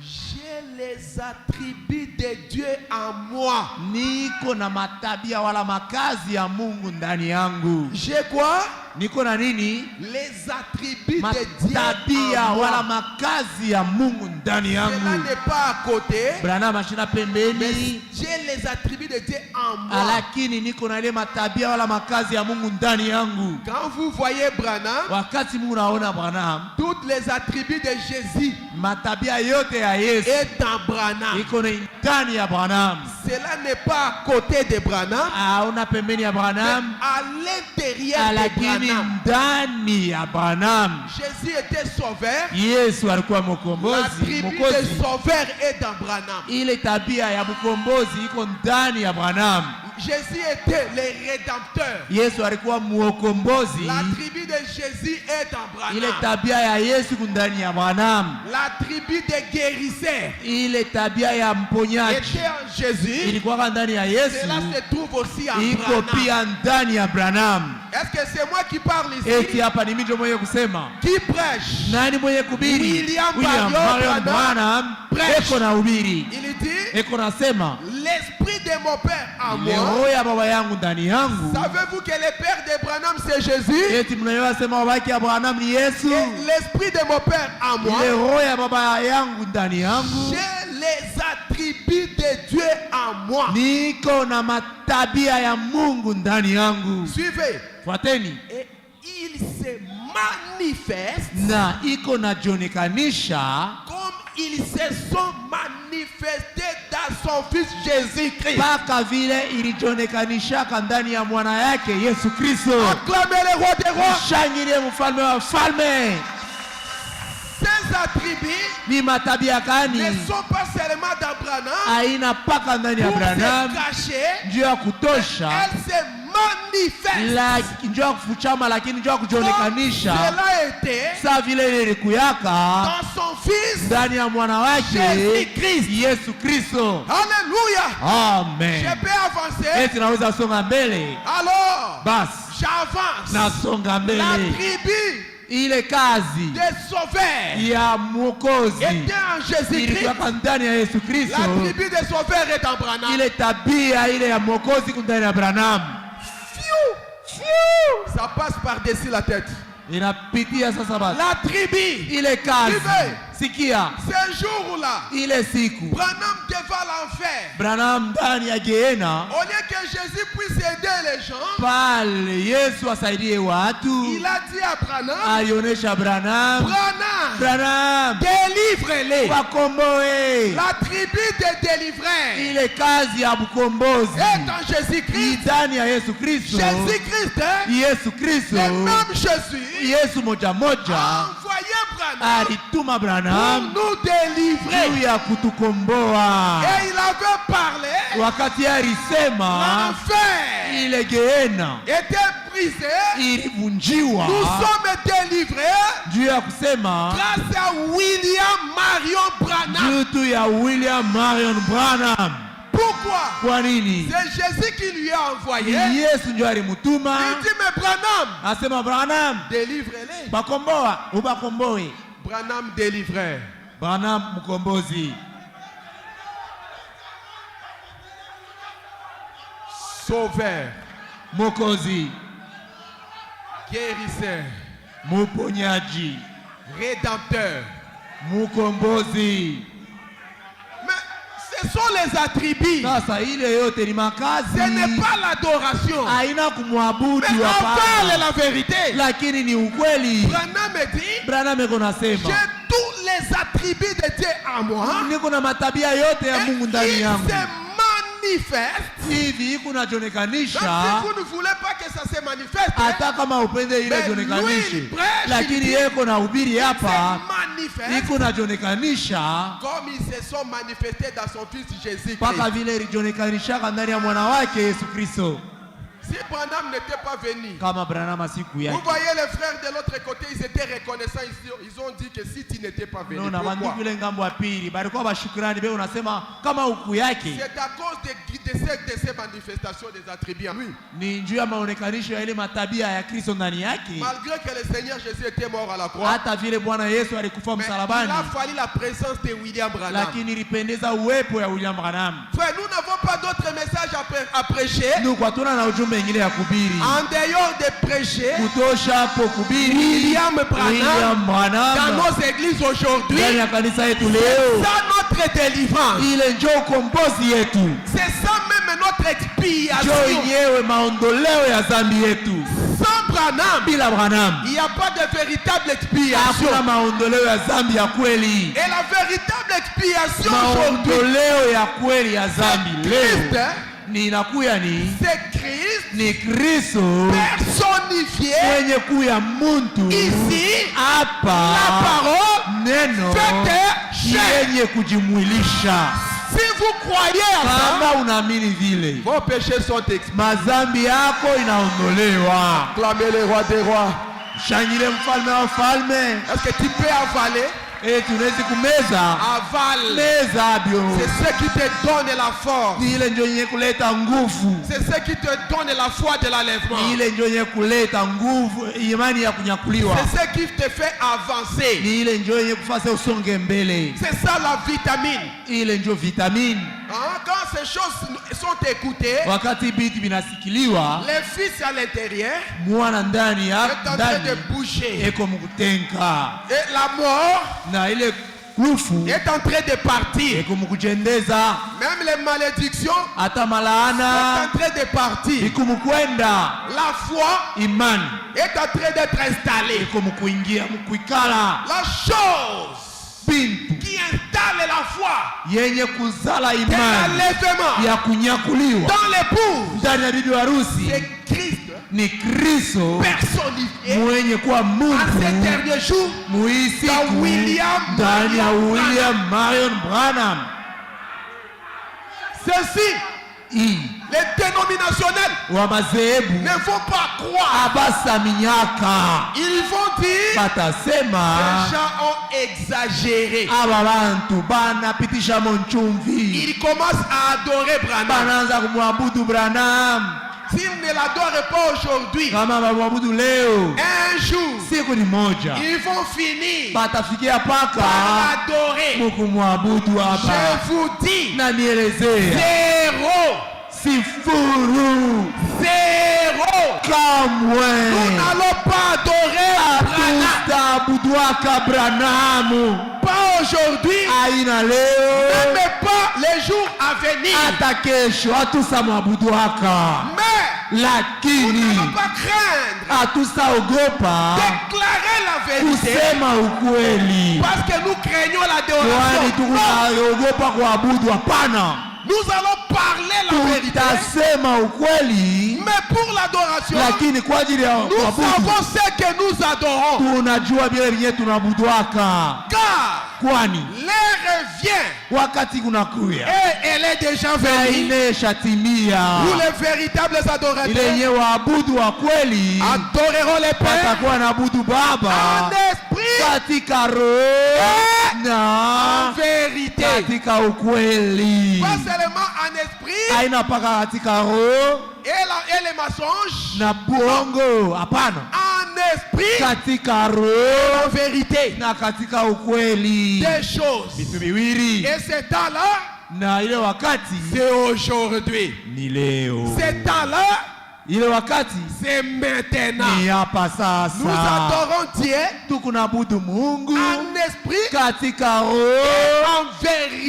J'ai les attributs de Dieu en moi. Niko na matabia wala makazi ya Mungu ndani yangu. J'ai quoi? Niko na nini? Les attributs de Dieu matabia en moi. Wala makazi ya Mungu ndani yangu. Cela n'est pas à côté. Branham ashina pembeni. J'ai les attributs de Dieu en moi. lakini niko na ile matabia wala makazi ya Mungu ndani yangu. Quand vous voyez Branham, Wakati Mungu naona Branham, toutes les attributs de Jésus matabia yote ya Yesu est en Branham. iko ndani ya Branham. Cela n'est pas à côté de Branham, Hauna pembeni ya Branham, mais à l'intérieur de lakini Branham. ndani ya Branham. Jésus était sauveur. Yesu alikuwa La mkombozi, tribu des mwokozi. sauveurs est dans Branham. Ile tabia ya mkombozi iko ndani ya Branham. Jésus était le rédempteur. Yesu alikuwa mwokombozi. La tribu de Jésus est dans Ile Branham. tabia ya Yesu ndani ya Branham. La tribu des guérisseurs Ile tabia ya mponyaji était en Jésus. ilikuwa ndani ya Yesu, Cela se trouve aussi en iko Branham. pia ndani ya Branham. Est-ce que c'est moi qui parle Eti ici? hapa ni mimi ndio mwenye kusema? Qui prêche? Nani mwenye kubiri? William Marion Branham Branham prêche. eko na ubiri, Il dit, eko nasema l'esprit de mon père en ile moi. roho ya baba yangu ndani yangu. Savez-vous que le père de Branham c'est Jésus? Eti mnaelewa sema babaki ya Branham ni Yesu. Et l'esprit de mon père en moi. Ile roho ya baba yangu ndani yangu. J'ai les attributs de Dieu en moi. Niko na matabia ya Mungu ndani yangu. Suivez. Fuateni. Et il se manifeste Na iko na jionekanisha comme ils se sont manifestés dans son fils Jésus-Christ. mpaka vile ilijionekanishaka ndani ya mwana yake Yesu Kristo. Acclamez le roi des rois. Shangilie mfalme wa falme. Ces attributs Ni matabia ne gani? sont pas seulement dans Branham Aina paka ndani ya pour Branham se cacher. njoo ya kutosha, Elle se manifeste. la njoo ya kufuchama, lakini njoo ya kujionekanisha Cela était saa vile ile ilikuyaka dans son fils ndani ya mwana wake Jésus-Christ. Yesu Kristo. Alléluia. Amen. Je peux avancer. Eti naweza songa mbele? Alors, Basi j'avance. nasonga La mbele. tribu Ile kazi des sauveurs ya mwokozi était en Jésus-Christ. ilikuwa ndani ya Yesu Kristo. La tribu des sauveurs est en Branham. Ile tabia ile ya mwokozi ndani ya Branham Ça passe par-dessus la tête. inapitia sasa. Basi La tribu, ile kazi, Vive. sikia, ce jour-là, ile siku Branham devant l'enfer. Branham ndani ya Gehenna, Au lieu que Jésus puisse aider les gens, pale Yesu asaidie watu, il a dit à Branham, alionesha Branham, Branham, Branham délivre-les. wakomboe. La tribu des délivreurs Ile kazi ya mkombozi est en Jésus-Christ. ndani ya Yesu Kristo. Jésus-Christ, hein, Yesu Kristo, le même Jésus, Yesu moja moja a envoyé Branham alituma pour Branham nous délivrer. juu ya kutukomboa. Et il avait parlé, Wakati alisema l'enfer ile Gehenna était brisé. ilivunjiwa Nous sommes délivrés juu ya kusema grâce à William Marion Branham. juu tu ya William Marion Branham. Pourquoi? Kwa nini? C'est Jésus qui lui a envoyé. Yesu ndio Il alimutuma, dit, mais Branham, asema Branham délivre-les. bakomboa, ubakomboe. Branham délivreur. Branham mkombozi, Sauveur. mwokozi, Guérisseur. muponyaji, Rédempteur. mkombozi. Mais ce sont les attributs. Sasa ile yote ni makazi, Ce n'est pas l'adoration. haina kumwabudu Mais hapana, enfin, la vérité. lakini ni ukweli. Branham dit, Branham eko j'ai nasema tous les attributs de Dieu en moi. niko na matabia yote ya Et Mungu ndani il yangu, se manifeste. hivi iko Donc, najonekanisha. si vous ne voulez pas que ça se manifeste, Hata kama upende ile Mais jionekanishe, lui, prêche, lakini il dit, yeko na ubiri il hapa se manifeste iko najonekanisha comme ils se sont manifestés dans son fils Jésus-Christ. mpaka vile ilijionekanishaka ndani ya mwana wake Yesu Kristo. Si Branham n'était pas venu, Kama Branham siku vous yake, voyez les frères de l'autre côté, ils étaient reconnaissants. Ils ont dit que si tu n'étais pas venu, naona pourquoi? bandugu ile ngambo ya pili balikuwa bashukrani, be unasema kama huku yake C'est à cause de ces manifestations des attributs en lui. ni njuu ya maonekanisho ya ile matabia ya Kristo ndani yake. Malgré que le Seigneur Jésus était mort à la croix, Hata vile Bwana Yesu alikufa mais il msalabani, a fallu la présence de William Branham. lakini ilipendeza uwepo ya William Branham. Frère, nous n'avons pas d'autres messages à prêcher Nuko hatuna na ujumbe ingine ya kubiri en dehors de prêcher kutosha hapo kubiri William Branham William dans Branham nos églises aujourd'hui. ndani ya kanisa yetu C'est leo. ça notre délivrance. Ile njoo ukombozi yetu, C'est ça même notre expiation. Ndio yenyewe maondoleo ya dhambi yetu. Sans Branham, Bila Branham, il n'y a pas de véritable expiation. hakuna maondoleo ya dhambi ya kweli. Et la véritable expiation aujourd'hui, Maondoleo ya kweli ya dhambi leo Christ, ni inakuya c'est Christ ni Kristo personnifié. mwenye kuya muntu Ici, hapa, la parole neno faite chair. yenye kujimwilisha. Si vous croyez à ça, Kama unaamini vile, vos péchés sont expiés. madhambi yako inaondolewa. Acclamez le roi des rois. Shangile mfalme wa falme. Est-ce que tu peux avaler? Tunawezi kumeza Avale. meza bio. C'est ce qui te donne la force. Ni ile ndio yenye kuleta nguvu. C'est ce qui te donne la foi de l'enlèvement. Ni ile ndio yenye kuleta nguvu, imani ya kunyakuliwa. C'est ce qui te fait avancer. Ni ile ndio yenye kufanya usonge mbele. C'est ça la vitamine. Ile ndio vitamine. Quand ces choses sont écoutées, Wakati vitu vinasikiliwa, les fils à l'intérieur mwana ndani ya est en train de ndani bouger. eko mkutenka, Et la mort na ile kufu est en train de partir. eko mkujendeza, Même les malédictions hata sont malaana en train de partir. iko mkwenda, La foi imani est en train d'être installée. iko mkuingia mkuikala. La chose Bintu qui installe la foi yenye kuzala et imani l'enlèvement ya kunyakuliwa dans l'épouse, ndani ya bibi harusi c'est Christ ni Kristo personnifié mwenye kuwa en ces Mungu derniers jours muisiku dans William ndani ya Marion William Marion Branham. Ceci, les dénominationnels Wa madhehebu ne vont pas croire. abasaminyaka Ils vont dire batasema les gens ont exagéré. aba bantu banapitisha monchumvi, Ils commencent à adorer Branham. banaanza kumwabudu Branham. S'ils ne l'adorent pas aujourd'hui, Kama bamwabudu leo, un jour, siku ni moja ils vont finir batafikia paka par adorer. mukumwabudu hapa. Je vous dis, Na nielezea zéro, sifuru zéro. Nous kamwe n'allons pas adorer Branham. hatutaabuduaka Branamu, Pas aujourd'hui, aina leo même pas les jours à venir. hata kesho hatusamwabuduaka, Mais nous lakini n'allons pas craindre hatusaogopa déclarer la vérité kusema ukweli, parce que nous craignons kwani l'adoration. Non, tukunaogopa kuabudu. Hapana, nous allons parler la vérité, tutasema ukweli, mais pour l'adoration, lakini kwa ajili ya nous kuabudu savons ce que nous adorons. tunajua vile vyenye tunabuduaka, Car kwani l'heure vient wakati kunakuya et elle est déjà na venue imeshatimia, où les véritables ile adorateurs yenye waabudu wa kweli adoreront les pères watakuwa naabudu Baba en esprit katika roho en na vérité. katika ukweli, Pas seulement en esprit haina paka katika roho et les mensonges, na bongo, hapana, en esprit katika roho en vérité. na katika ukweli, Des choses. vitu viwili. Et ce temps-là, Na ile wakati c'est aujourd'hui. ni leo, Ce temps-là, ile wakati c'est maintenant. ni hapa Nous sasa. adorons Dieu Tukunabudu Mungu en esprit katika roho et en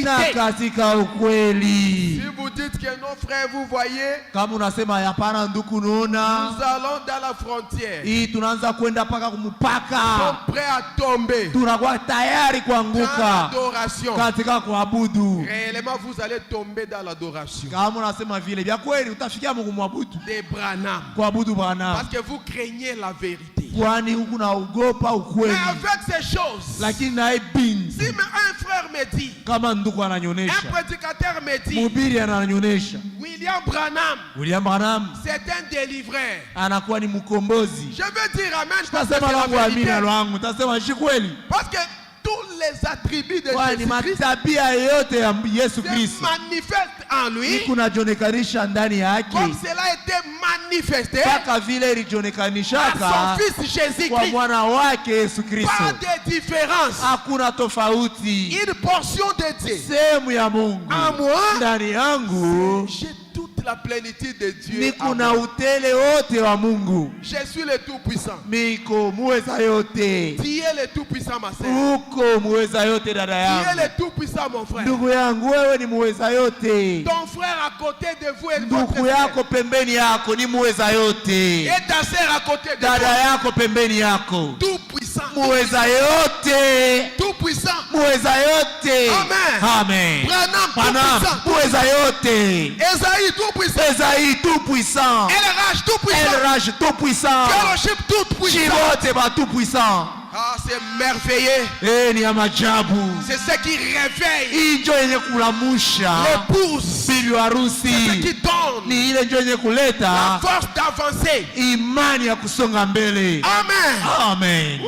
na vérité. katika ukweli. Si vous dites que non, frère, vous voyez, Kama unasema hapana, ndugu, unaona nous allons dans la frontière. hii, tunaanza kwenda paka Nous kumupaka, sommes prêts à tomber tunakuwa tayari dans kuanguka l'adoration. katika kuabudu. Réellement, vous allez tomber dans l'adoration Kama unasema vile vya kweli, utafikia Mungu kumwabudu, des Branham. kuabudu Bwana, Parce que vous craignez la vérité. kwani huku naogopa Mais ukweli. avec ces choses, Lakini naye binti, si un frère me dit, kama ndugu un ananyonyesha, prédicateur me dit, mhubiri ananyonyesha, William Branham, William Branham c'est un délivreur. anakuwa ni mkombozi. Je veux dire amen parce que Tasema c'est la langu amina vérité. lwangu, tasema shi kweli, Parce que tous les attributs de kwani Jésus-Christ matabia yote ya Yesu se Kristo manifestent en lui kunajionekanisha ndani yake, comme cela a été manifesté mpaka vile à ilijionekanishaka son fils kwa Jésus-Christ. mwana wake Yesu Kristo. Pas de différence. Hakuna tofauti. Une portion de Dieu Sehemu ya Mungu en moi, ndani yangu j'ai toute la plénitude de Dieu. ni kuna utele wote wa Mungu. Je suis le Tout-Puissant. Miko muweza yote. Tu es le Tout-Puissant, ma sœur. Uko muweza yote dada Tu es yangu. le Tout-Puissant, mon frère. Ndugu yangu wewe ni muweza yote. Ton frère à côté de vous est votre Ndugu frère. yako pembeni yako ni muweza yote. Et ta sœur à côté de Dada toi. yako pembeni yako. Tout-Puissant. Muweza yote. Tout-Puissant. Muweza yote. Amen. Amen. Branham, Branham, Tout-Puissant. muweza yote. Esaïe, Tout-Puissant. Esaïe tout puissant. Elraj, Tout-Puissant. Elraj tout puissant. Fellowship, Tout-Puissant. Chibote ba tout puissant. Ah, c'est merveilleux. Ni ya majabu. C'est ce qui réveille Hii ndio yenye kulamusha l'épouse. bibi harusi. C'est ce qui donne Ni ile ndio yenye la kuleta force d'avancer. imani ya kusonga mbele. Amen. Amen.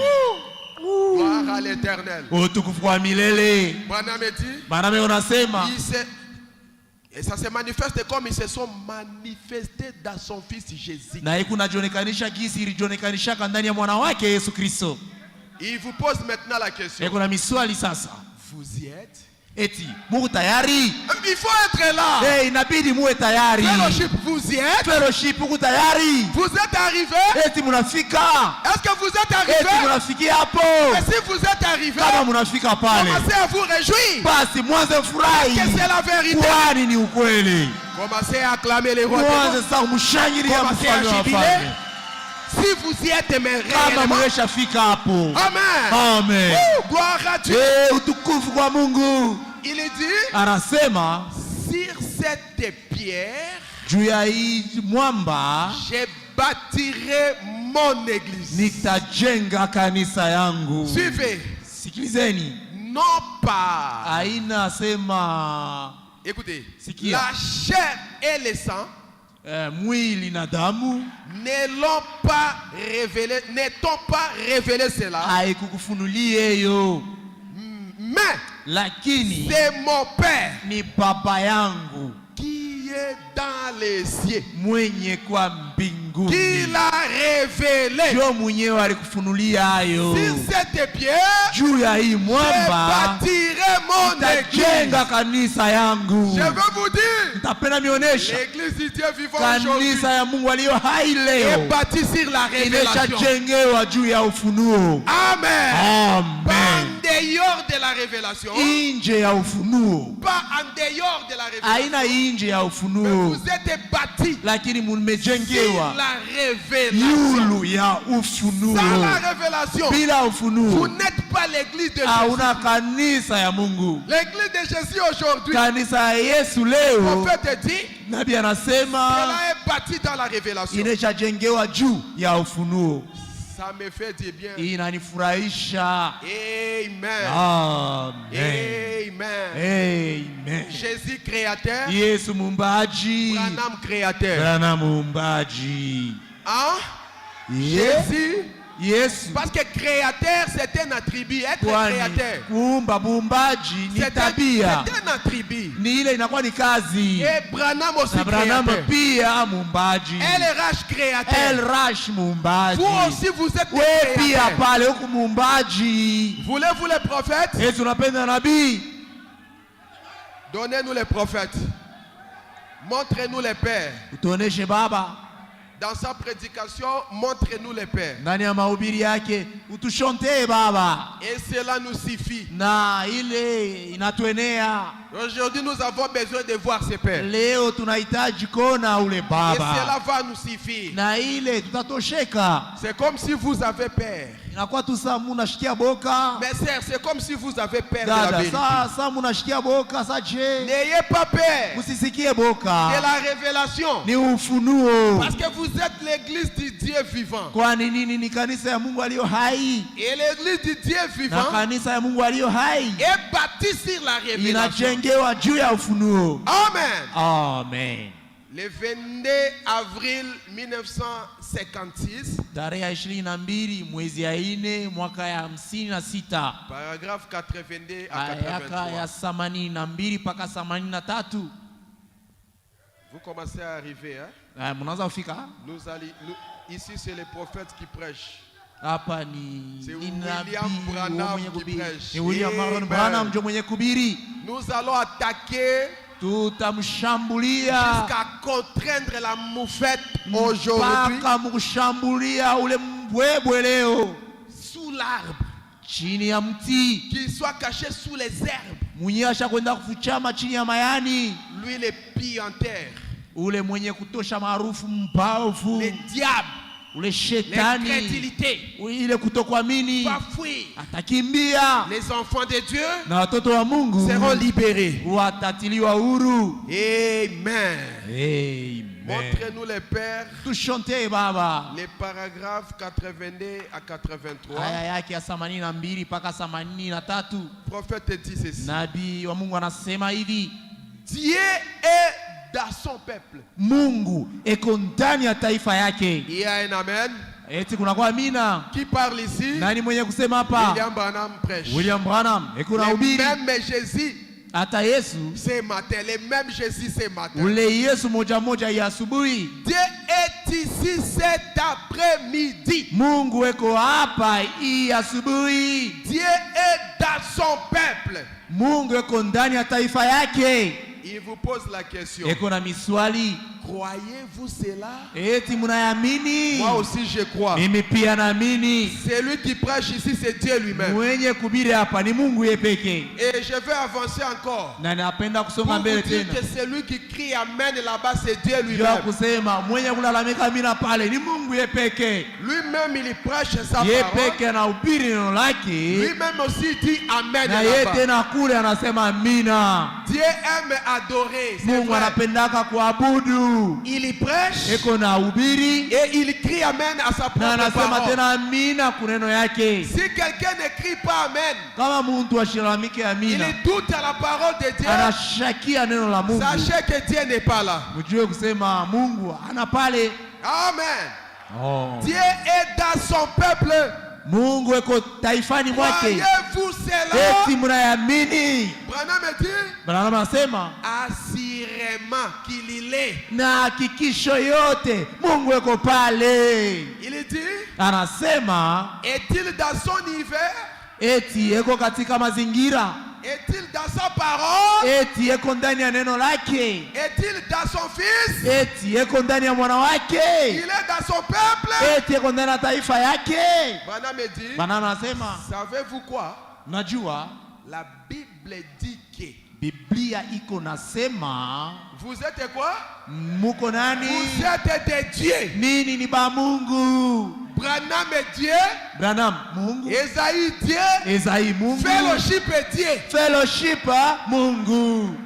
Gloire à l'Éternel. Utukufu wa milele. Branham dit, Maana unasema et ça se manifeste comme ils se sont manifestés dans son fils Jésus. na hii kunajionekanisha gisi ilijionekanisha ndani ya mwana wake Yesu Kristo. Il vous pose maintenant la question. Kuna miswali sasa. Vous y êtes? Eti, muko tayari? Il faut être là. Inabidi muwe tayari. Fellowship, vous y êtes? Fellowship, muko tayari? Vous êtes arrivé? Eti munafika? Est-ce que vous êtes arrivé? Eti munafiki hapo? Et si vous êtes arrivé, kama munafika pale, commencez à vous réjouir. basi mwanze furahi. Que c'est la vérité. Kwani ni ukweli. Commencez à acclamer les rois. Mwanze sasa kumshangilia mfalme wa wafalme. Si vous y êtes, mais kama réellement. mmeshafika hapo. Amen. Amen. Gloire à Dieu. Utukufu kwa Mungu. Il dit, anasema sur cette pierre, juu ya hii mwamba je bâtirai mon église. Nitajenga kanisa yangu. Suivez. Sikilizeni. Non pas. Aina sema. Écoutez. Sikia. La chair et le sang. Mwili na damu. Ne l'ont pas révélé. N'est-on pas révélé cela? Haikukufunulie yo. Mais. Lakini. C'est mon Père. Ni baba yangu. Qui est dans les cieux. Mwenye kwa mbinguni. Qui l'a révélé. Jo mwenyewe alikufunulia hayo. Sur cette pierre. Juu ya hii mwamba. Je bâtirai mon église. Nitajenga kanisa yangu. Je veux vous dire. Nitapenda mionesha. L'église du Dieu vivant aujourd'hui. Kanisa ya Mungu aliyo hai leo. Est bâtie sur la révélation. Imeshajengewa juu ya ufunuo. Amen. Amen. Pas en dehors de la révélation. Inje ya ufunuo. Pas en dehors de la révélation. Aina inje ya Mais ufunuo. vous êtes bâtis. Lakini Sur mmejengewa la révélation. yulu ya ufunuo. Sans la révélation. Bila Vous ufunuo. n'êtes pas l'église de Jésus. Hauna kanisa ya Mungu. L'église de Jésus aujourd'hui. Kanisa ya Yesu Le leo. prophète dit. Nabii Elle anasema est bâtie dans la révélation. imeshajengewa juu ya ufunuo. Ça me fait du bien. Inanifurahisha. Amen. Amen. Amen. Amen. Jésus créateur. Yesu muumbaji. Branham créateur. Branham muumbaji. Hein? Yeah. Jésus. Yesu. Parce que créateur c'est un attribut. Être Kwani créateur. kuumba muumbaji ni C'est tabia. un attribut. Ni ile inakuwa ni kazi. Et Branham aussi Na Branham créateur. pia muumbaji. LRH créateur. Elrash muumbaji. Vous aussi vous êtes des We pia créateurs. pale huku muumbaji. Voulez-vous les prophètes? Yesu unapenda nabii? Donnez-nous les prophètes. Montrez-nous les pères. Utuoneshe baba. Dans sa prédication, montrez-nous les pères. Ndani ya mahubiri yake utushontee baba. Et cela nous suffit. Na ile inatuenea. Aujourd'hui, nous avons besoin de voir ces pères. Leo tunahitaji kuona ule Et baba. cela va nous suffire. Na ile tutatosheka. C'est comme si vous avez peur. Inakuwa tu saa munashikia boka. Mes sœurs, c'est comme si vous avez peur de la Dada, vérité. saa munashikia boka sa je. N'ayez pas peur Musisikie de boka. la révélation. Ni ufunuo. Parce que vous êtes l'église du Dieu vivant. Kwani nini ni kanisa ya Mungu aliyo hai. Et l'église du Dieu Na vivant kanisa ya Mungu aliyo hai est bâtie sur la révélation. inajengewa juu ya ufunuo. Amen. Amen. Le 22 avril 1956, Tarehe ya 22 mwezi ya 4 mwaka ya 56. paragraphe 82 à Aya ya 82 mpaka 83. Vous commencez à arriver, hein? Mnaanza kufika? Ici, c'est les prophètes qui prêchent. Hapa ni C'est nabii William Branham mwenye qui kuhubiri. prêche. Ni William Amen. Branham ndio mwenye kuhubiri. Nous allons attaquer tutamshambulia jusqu'à contraindre la moufette aujourd'hui mpaka mkushambulia ule mbwebwe leo sous l'arbre, chini ya mti, qu'il soit caché sous les herbes. mwenye ashakwenda kufuchama chini ya mayani, Lui le pille en terre, ule mwenye kutosha maarufu mbavu, le diable, ule shetani, l'incrédulité ile kutokuamini va fuir. atakimbia, Les enfants de Dieu na watoto wa Mungu seront libérés. watatiliwa huru. Amen. Amen. Montrez-nous les pères Tushonte baba les paragraphes 82 à 83. aya yake ya 82 mpaka 83. Prophète dit ceci. Nabii wa Mungu anasema hivi, Dieu est dans son peuple. Mungu eko ndani ya taifa yake. Il y a un amen. Eti kuna kwa amina. Qui parle ici? Nani mwenye kusema hapa? William Branham prêche. William Branham eko na Le ubiri. même Jésus Hata Yesu, ce matin, le même Jésus ce matin. ule Yesu moja moja ya asubuhi. Dieu est ici cet après-midi. Mungu eko hapa hii asubuhi. Dieu est dans son peuple. Mungu eko ndani ya taifa yake. Il vous pose la question. Eko na miswali. Croyez-vous cela? Eti mnayamini? Moi aussi je crois. Mimi pia naamini. Celui qui prêche ici, c'est Dieu lui-même. Mwenye kubiri hapa ni Mungu yeye pekee. Et je vais avancer encore. Na napenda Pour kusonga vous mbele dire tena. que celui qui crie Amen là-bas, c'est Dieu Jua lui-même. kusema mwenye kulalamika amina pale ni Mungu yeye pekee. Lui-même, il prêche sa Yeye parole. pekee anahubiri neno lake. Lui-même aussi dit Amen Na yeye là-bas. tena kule anasema amina. Dieu aime adorer. C'est Mungu vrai. anapendaka kuabudu. Il y prêche Eko na hubiri et il crie Amen à sa na propre anasema parole. tena amina kuneno yake. Si quelqu'un ne crie pas Amen, Kama mtu ashilamike il amina, doute à la parole de Dieu, anashakia neno la Mungu. sachez que Dieu n'est pas là. Mjue kusema Mungu ana pale. Amen. Oh. Dieu est dans son peuple. Mungu eko taifani mwake. Croyez-vous cela? Eti mnayamini? Branham dit Branham anasema assurément qu'il est. na hakikisho yote Mungu eko pale. Il dit Anasema est-il dans son univers? eti eko katika mazingira, Est-il dans sa parole? eti eko ndani ya neno lake, Est-il dans son fils? eti eko ndani ya mwana Il wake, est dans son peuple. eti eko ndani ya taifa yake. Branham dit Branham anasema savez-vous quoi? najua La Bible dit que Biblia iko nasema vous êtes quoi? muko nani? Vous êtes des dieux. Nini ni ba Mungu. Branham est Dieu. Branham Mungu. Esaïe Dieu. Esaïe Mungu. Fellowship est Dieu. Fellowship Mungu.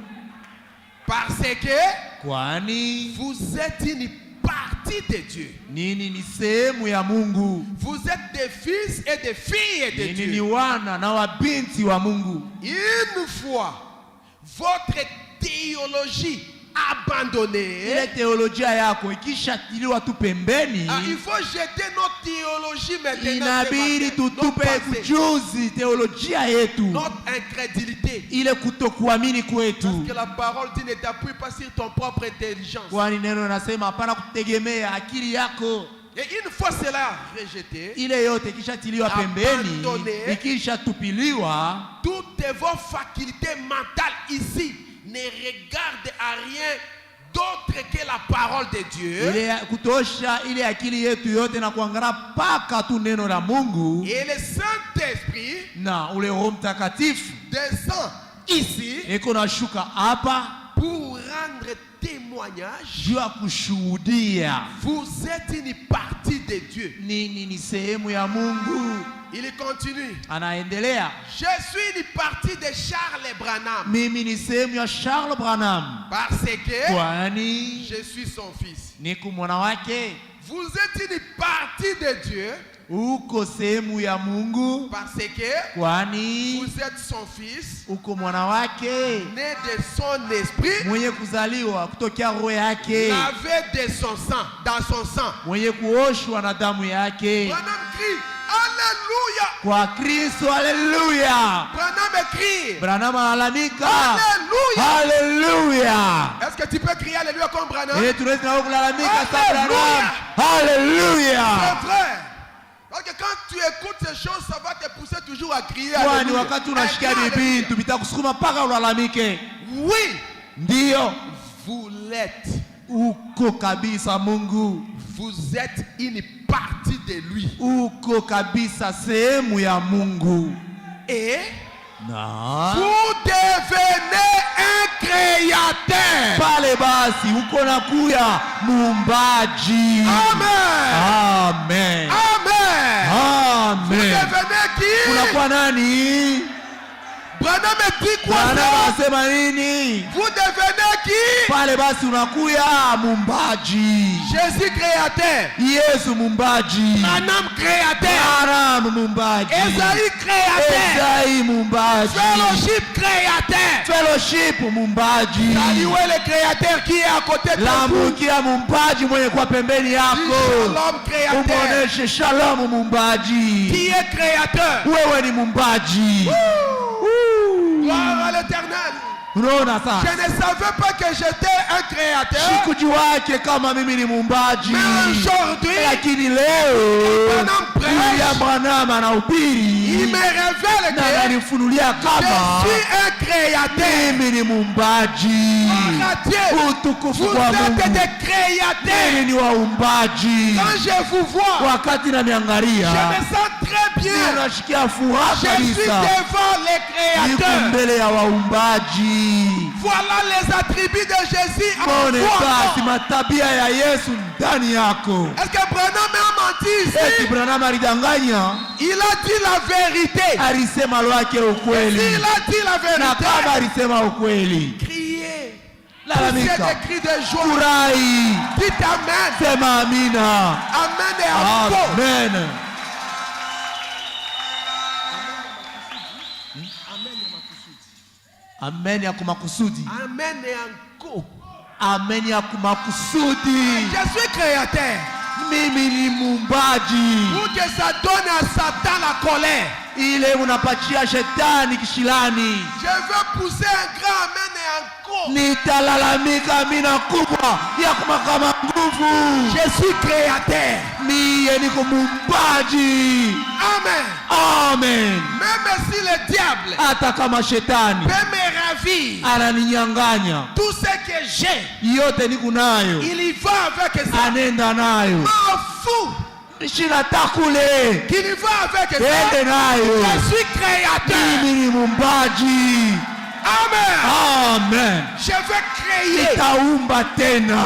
Parce que Kwani vous êtes une partie de Dieu. nini ni sehemu ya Mungu. Vous êtes des fils et des filles de Nini ni Dieu. wana na wabinti wa Mungu. Une fois votre théologie abandonnée, Ile teolojia yako ikishatiliwa tu pembeni, il faut jeter notre théologie maintenant. inabidi ce matin. tutupe Nos pensées, ujuzi teolojia yetu, notre incrédulité. ile kutokuamini Parce kwetu. que la parole dit ne t'appuie pas sur ton propre intelligence. Kwani neno linasema hapana kutegemea akili yako. Et une fois cela rejeté, Ile yote ikishatiliwa pembeni, Abandonné. ikishatupiliwa, toutes vos facultés mentales ici ne regardent à rien d'autre que la parole de Dieu. ile kutosha ile akili yetu yote na kuangalia paka tu neno la Mungu, Et le Saint-Esprit na ule Roho Mtakatifu descend ici eko nashuka hapa pour rendre témoignage. juu ya kushuhudia Vous êtes une partie de Dieu. nini ni sehemu ya Mungu. Il continue. Anaendelea, Je suis une partie de Charles Branham mimi ni sehemu ya Charles Branham, parce que kwani je suis son fils. niko mwana wake. Vous êtes une partie de Dieu Uko sehemu ya Mungu, parce que kwani vous êtes son fils, uko mwana wake né de son esprit, mwenye kuzaliwa kutokea roho yake, lavé de son sang, dans son sang. mwenye kuoshwa na damu yake. Branham crie Alléluia. Kwa Kristo, haleluya. Branham crie Branham alalamika, Alléluia. haleluya. Est-ce que tu peux crier Alléluia comme Branham? Tunaweza na kulalamika sa Haleluya. Branham, haleluya. C'est vrai. Parce que quand tu écoutes ces choses, ça va te pousser toujours à crier Kwani Alléluia. wakati unashikia Alléluia. bibintu bitakusukuma mpaka ulalamike. Oui, Ndiyo. Vous l'êtes. Uko kabisa Mungu. Vous êtes une partie de lui. Uko kabisa sehemu ya Mungu. Et na vous devenez un créateur. Pale basi uko nakuya muumbaji. Amen. Amen. Amen. Amen. Vous devenez qui? Unakuwa nani? Branham dit quoi? Anasema nini? Vous devenez qui? Pale basi unakuya muumbaji. Jésus créateur. Yesu muumbaji. Branham créateur. Branham muumbaji. Esaïe créateur. Esaïe muumbaji. Fellowship créateur. Fellowship muumbaji. Saluez le créateur qui est à côté de vous. Lambukia muumbaji mwenye kwa pembeni yako. Shalom créateur. Umuoneshe shalom muumbaji. Qui est créateur? Wewe ni muumbaji. Gloire à l'Éternel. Unaona Je sasa? ne savais pas que j'étais un créateur. Sikujua kama mimi ni muumbaji. Mais aujourd'hui, Lakini leo Branham prêche. William Branham Il anahubiri me révèle na que ananifunulia je kama suis un créateur. mimi ni muumbaji. Gloire à Dieu. Utukufu Vous kwa êtes Mungu. des créateurs. Mimi ni waumbaji. Quand je vous vois, Wakati je naniangalia me sens très bien. ninashikia furaha Je suis kabisa. devant les Niko créateurs. mbele ya waumbaji. Voilà les attributs de Jésus en Mone basi toi. matabia ya Yesu ndani yako. Est-ce que Branham a menti Eti ici? Branham alidanganya? Il a dit la vérité. Alisema lwake ukweli. S'il a dit la Na kama vérité, alisema ukweli, criez. Poussez lalamika, des cris de joie. furahi, Dites Amen. sema amina. Amen et encore. Amen. Amen ya kumakusudi. Amen et encore. Amen ya kumakusudi. Je suis créateur. Mimi ni muumbaji. Pour que ça donne à Satan la colère. Ile unapachia shetani kishilani. Je veux pousser un grand amen et encore. Nitalalamika amina kubwa ya kumakama nguvu. Je suis créateur. Miye niko muumbaji. Amen. Amen. Même si le diable Hata kama shetani peut me ravir, ananinyang'anya, tout ce que j'ai, yote niko nayo, il y va avec ça. anenda nayo. M'en fous Shinata kule, qu'il y va avec ça. ende nayo. Je suis créateur. Mimi ni muumbaji. Amen. Amen. Je vais créer. Nitaumba tena.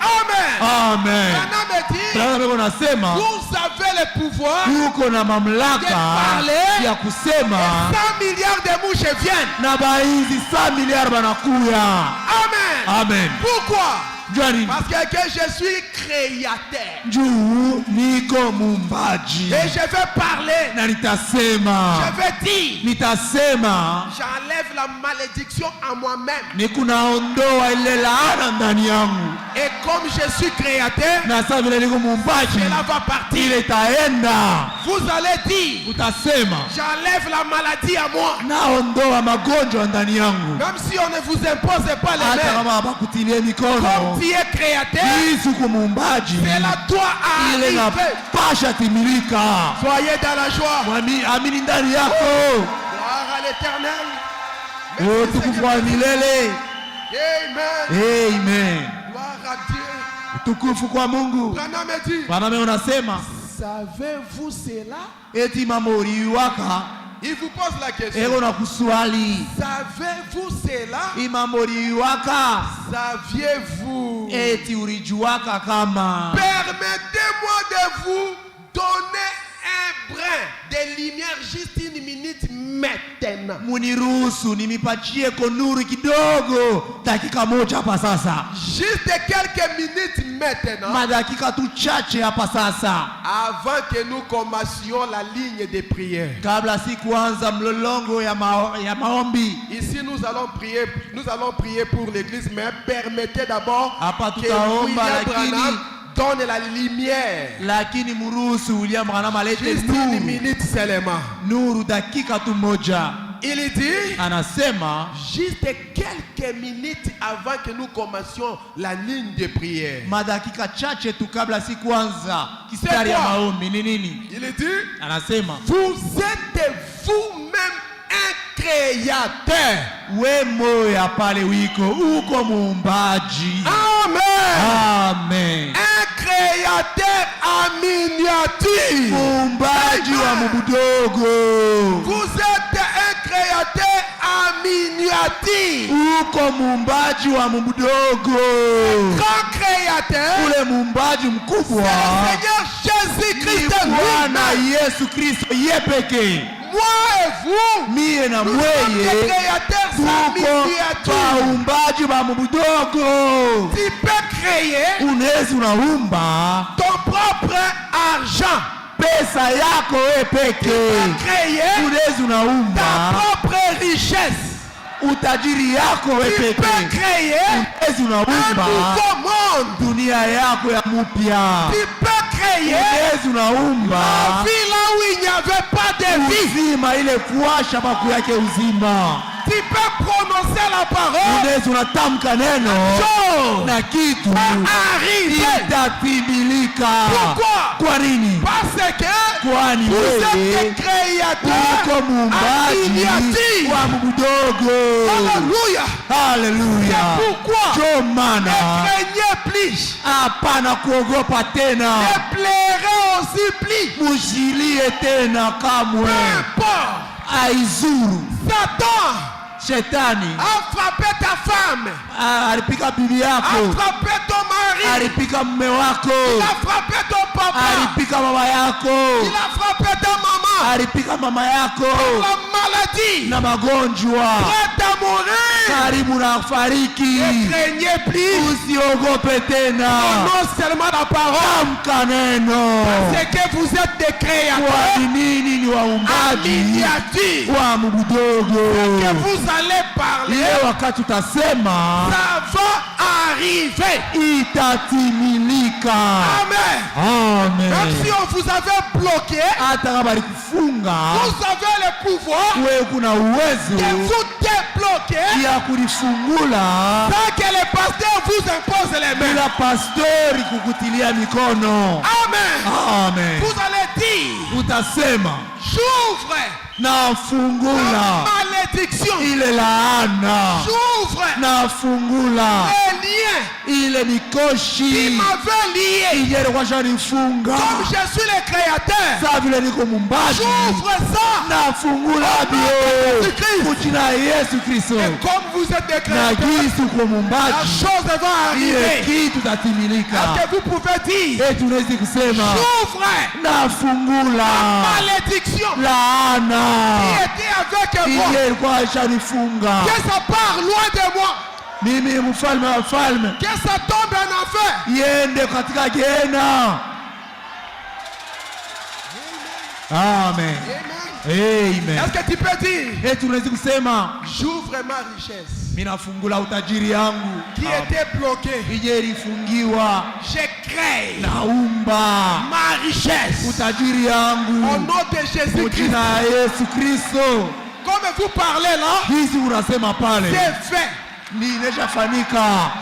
Amen. Amen. Branham me dit, Branham yuko nasema vous avez le pouvoir. yuko na mamlaka De parler. ya kusema 100 milliards de mouches viennent. na baizi 100 miliari banakuya. Amen. Amen. Pourquoi? Jua nini? Parce que je suis créateur. Juu niko muumbaji. Et je vais parler. Na nitasema. Je vais dire. Nitasema. J'enlève la malédiction à moi-même. Nikunaondoa ile laana ndani yangu. Et comme je suis créateur, Na sasa vile niko muumbaji, cela va partir. ile itaenda. Vous allez dire, Utasema. j'enlève la maladie à moi. Naondoa magonjwa ndani yangu. Même si on ne vous impose pas les Hata mains. kama bakutilie mikono. Comme tu es créateur, Yesu kwa muumbaji. c'est la toi à Ile arriver. napasha timilika. Soyez dans la joie. Amini ndani yako. Gloire à l'Éternel. Merci, Utukufu Seigneur. wa milele. Amen. Amen. Gloire à Dieu. Utukufu kwa Mungu. Branham me dit, Bwana mimi unasema savez-vous cela? eti mambo uliwaka Il vous pose la question. ego na kuswali. Savez-vous cela? Mambo uliwaka Saviez-vous? eti ulijuaka kama. Permettez-moi de vous donner un brin de lumière juste une minute maintenant. Muniruhusu nimipachie konuru kidogo dakika moja hapa sasa. Juste quelques minutes maintenant. Madakika tu chache hapa sasa. Avant que nous commencions la ligne de prière. Kabla si kuanza mlolongo ya maombi. Ici nous allons prier pour l'église, mais permettez d'abord Hapa que tutaomba William lakini Branham donne la lumière. lakini muruhusu William Branham alete Juste une nuru. minute seulement. Nuru dakika tu moja. Il dit Anasema juste quelques minutes avant que nous commencions la ligne de prière. madakika chache tu kabla si kuanza kistari ya quoi? maombi ni nini? Il dit Anasema vous êtes vous-même un créateur. créateur. We moya pale wiko uko muumbaji. Amen. Amen. Un créateur en miniature. Muumbaji wa mubudogo. Vous êtes un créateur en miniature. Uko muumbaji wa mubudogo. Grand créateur. Ule muumbaji mkubwa. Seigneur Jésus-Christ Bwana Yesu Kristo yepeke. Moi et vous, mie na nous sommes mweye des créateurs en tuko miniature. waumbaji wa mubudogo. Tu peux créer Unaweza unaumba ton propre argent. pesa yako wewe peke. Créer Unaweza ta unaumba propre richesse. utajiri yako wewe Tu peke. peux créer Unaweza un unaumba nouveau monde. dunia yako ya mupya. Tu peux créer Unaweza unaumba la vie là où il n'y avait pas de vie. uzima, ile kuwasha maku yake uzima. Tu peux prononcer la parole. Unaweza unatamka neno Chose na kitu arrive. itatimilika. Pourquoi? Kwa nini? Parce que Kwani vous êtes wewe des créateurs uko en muumbaji miniature. wa mbudogo. Alléluia. Haleluya. Pourquoi? Ndio Ne maana craignez plus. hapana kuogopa tena, Ne pleurez aussi plus. mushilie tena kamwe. Peu importe. Aizuru Satan shetani a frappé ta femme. alipika bibi A yako, frappé ton mari. alipika mume Il wako, a frappé ton papa. alipika mama yako, Il a frappé ta maman. alipika mama yako La maladie. na magonjwa, Prête à mourir. karibu na Ne fariki. craignez plus. Usiogope tena, Non seulement la parole. tamka neno. C'est que vous êtes des créateurs Kwani nini ni en waumbaji miniature. wa mbudogo. Que vous allez parler. Ile wakati utasema Ça va arriver. itatimilika. Amen. Même Amen. si on vous avait bloqué, Hata kama alikufunga vous avez le pouvoir wewe, kuna de uwezo vous débloquer ya kulifungula sans que le pasteur vous impose les mains. bila pastori kukutilia mikono. Amen. Amen. Vous allez dire, Utasema j'ouvre nafungula la malédiction. ile laana, J'ouvre nafungula les liens ile qui mikoshi m'avaient lié. ijelikuwa shanifunga. Comme je suis le créateur, Saa vile niko mumbaji, j'ouvre ça. nafungula bio kujina ya Yesu Kristo. Et comme vous êtes des Na créateurs, gisi uko la mumbaji, chose va ile arriver. kitu tatimilika. Est-ce que vous pouvez dire, Eti unawezi kusema j'ouvre nafungula malédiction qui laana était avec moi. ile ilikuwa ishanifunga Que ça part loin de moi. mimi, mfalme wa falme, Que ça tombe en enfer. iende katika Gehenna. Amen. Amen. Est-ce que tu peux dire, Eti unawezi kusema j'ouvre ma richesse minafungula utajiri yangu qui était bloquée. ije ilifungiwa, Je crée naumba ma richesse utajiri au yangu nom de Jésus-Christ. kujina ya Yesu Kristo. Comme vous parlez là, Hizi unasema pale c'est fait. ni ineshafanyika,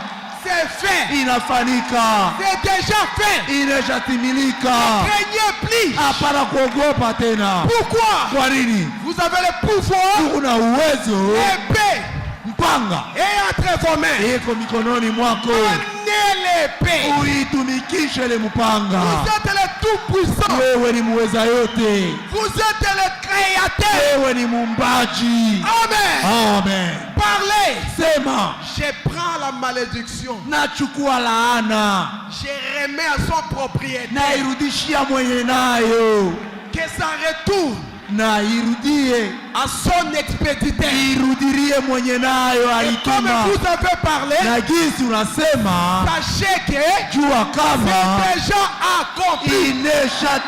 C'est fait. inafanika, C'est déjà fait. ineshatimilika. Craignez plus. Hapana kuogopa tena. Pourquoi? Kwa nini? Vous avez le pouvoir Una uwezo, épée mpanga et entre vos mains. iko mikononi mwako, Prenez l'épée. uitumikishe ile mpanga. Vous êtes le tout-puissant. Wewe ni muweza yote, Vous êtes le créateur. wewe ni muumbaji. Amen. Amen. Parlez. Sema Je prends la malédiction. nachukua laana, Je remets à son propriétaire. nairudishia mwenye nayo, Que ça retourne na irudie, à son expéditeur. irudirie mwenye nayo Et comme alituma. vous avez parlé, Na jinsi unasema, sachez que jua kama c'est déjà accompli.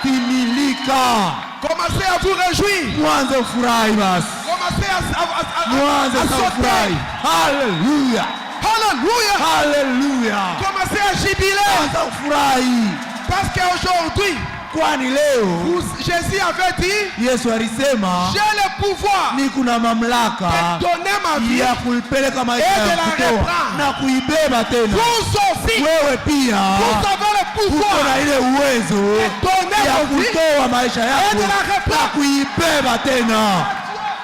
imeshatimilika. Commencez à vous réjouir. Mwanzo furahi basi, Commencez mwanzo à furahi. sauter. Haleluya, Alléluia. haleluya, Commencez à jubiler. mwanzo furahi. Parce qu'aujourd'hui, Kwani leo Jésus avait dit, Yesu alisema j'ai le pouvoir ni kuna mamlaka de donner ma vie. ya kuipeleka maisha Et de ya la kutoa reprendre. na kuibeba tena. Vous aussi, Wewe pia vous avez le uko pouvoir na ile uwezo de donner ya vos vies kutoa maisha et yako de la na reprendre. kuibeba tena.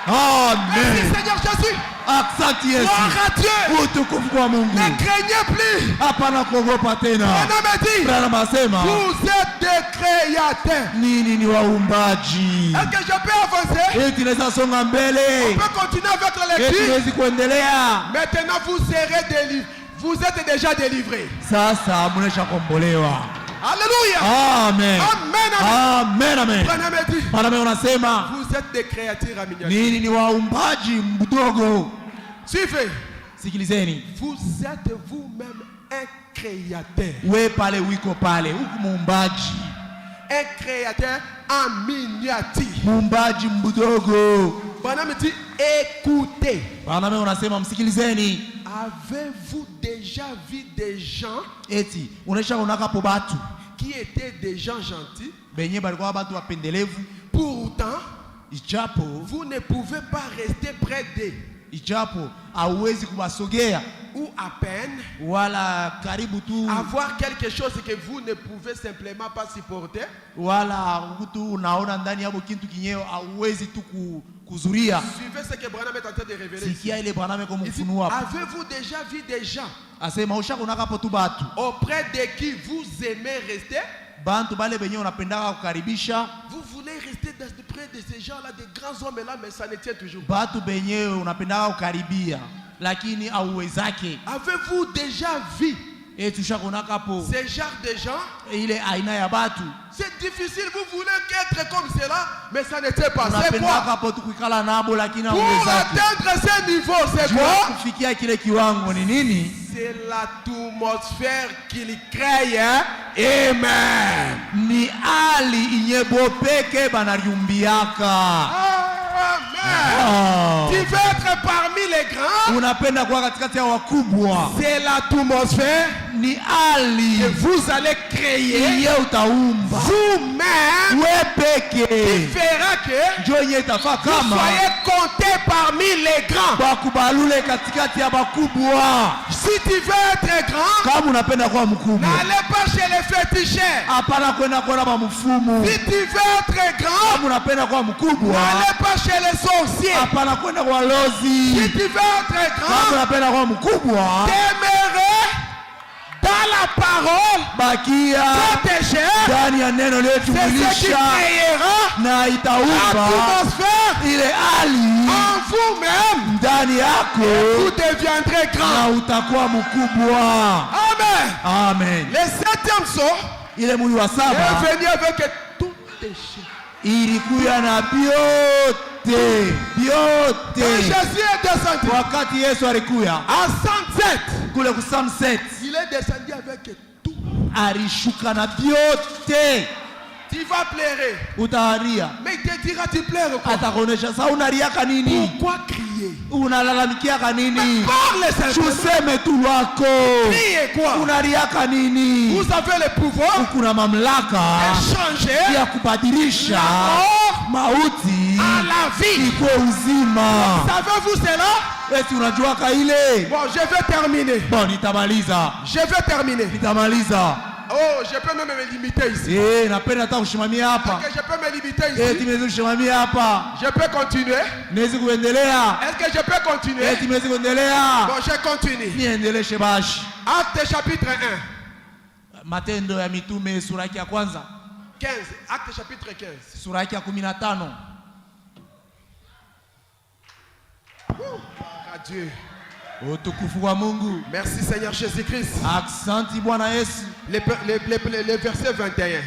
Amen. Seigneur Jésus. Asante Yesu. Gloire à Dieu. Utukufu kwa Mungu. Ne craignez plus. Hapana kuogopa tena. Branham a dit, Branham asema, vous êtes des créateurs. nini ni waumbaji. Est-ce que je peux avancer? Eti naweza songa On mbele. peut continuer avec la Eti lecture. nawezi kuendelea. Maintenant, vous serez délivrés. Vous êtes déjà délivrés. Sasa mnesha kombolewa. Alléluia. Amen. Amen. Amen, amen. Branham a dit, Branham unasema, vous êtes des créatures à miniature. nini ni waumbaji mdogo. Suivez. Sikilizeni. Vous êtes vous-même un créateur. We pale wiko pale, huku muumbaji. Un créateur en miniature. Muumbaji mdogo. Branham dit, écoutez. Branham unasema msikilizeni. Avez-vous déjà vu des gens Eti unaisha unaka po batu qui étaient des gens gentils? benye balikuwa batu wapendelevu, Pourtant, ijapo vous ne pouvez pas rester près d'eux. hauwezi kubasogea Ou à peine wala karibu tu, avoir quelque chose que vous ne pouvez simplement pas supporter. wala kutu unaona ndani yabo kintu kinyeo hauwezi tu kuzuria. Suivez ce que Branham est en train de révéler ici. Sikia ile Branham Il dit, kumfunua. avez-vous déjà vu des gens Asema ushaka unaka po tu batu auprès de qui vous aimez rester? bantu bale benye unapendaka kukaribisha, Vous voulez rester près de ces gens-là, des grands hommes là, mais ça ne tient toujours. batu benye unapendaka kukaribia lakini hauwezake. Avez-vous déjà vu Eti ushaka unaka po ces genres de gens? ile aina ya batu C'est difficile, vous voulez qu'être comme cela, mais ça n'était pas. C'est quoi? unapendaka po tu kuikala nabo lakini Pour hauwezake. atteindre ce niveau, c'est Juu ya quoi? kufikia kile kiwango ni nini? C'est l'atmosphère qu'il crée. Hein? Amen. Ni hali inyebo peke banariumbiaka. Amen. Tu veux être parmi les grands? Unapenda kuwa katikati ya wakubwa. C'est l'atmosphère Ni hali que vous allez créer iye utaumba vous-même we peke, qui fera que njo yenye itafa vous kama soyez compté parmi les grands. bakubalule katikati ya bakubwa. Si tu veux être grand, Kama unapenda kuwa mkubwa, n'allez pas chez les féticheurs. hapana kwenda kuona bamfumu. Si tu veux être grand, Kama unapenda kuwa mkubwa, n'allez pas chez les sorciers. hapana kwenda kwa Si lozi. tu veux être Kama grand, unapenda kuwa mkubwa, demeurer dans la parole, bakia protéger. ndani ya neno letu C'est ce qui kulisha créera na itaumba l'atmosphère ile hali en vous-même. ndani yako Vous deviendrez na grand. utakuwa mkubwa. Amen. Amen. Le septième saut Ile mwili wa est saba venu avec tout déchet. ilikuya na byote Quand byote. Jésus est descendu Wakati Yesu alikuya à 107, kule ku sunset, il est descendu avec tout. alishuka na byote. Tu vas pleurer. Utaria Mais il te dira tu pleures quoi? atakuonesha sa unariaka nini, Pourquoi crier? unalalamikiaka nini, Parle simplement. tuseme tu lwako Criez quoi? unariaka nini. Vous avez le pouvoir Kuna mamlaka de changer ya kubadilisha la mort mauti à la vie. ikuwe uzima. Savez-vous cela? Eti unajuaka ile. Bon, je vais terminer. Bon, nitamaliza Je vais terminer. nitamaliza. Oh, je peux même me limiter ici. Napenda hata kushimamia hapa. Est-ce que je peux me limiter Eti ici? mezi kushimamia hapa. Je peux continuer? Niwezi kuendelea. Est-ce que je peux continuer? Eti mezi kuendelea. Bon, je continue. Niendeleshe bashi. Acte chapitre 1. Matendo ya Mitume sura yake ya kwanza, 15. Acte chapitre 15. sura yake ya 15. Adieu. Utukufu wa Mungu. Merci Seigneur Jésus-Christ. Aksanti Bwana Yesu. Le verset 21.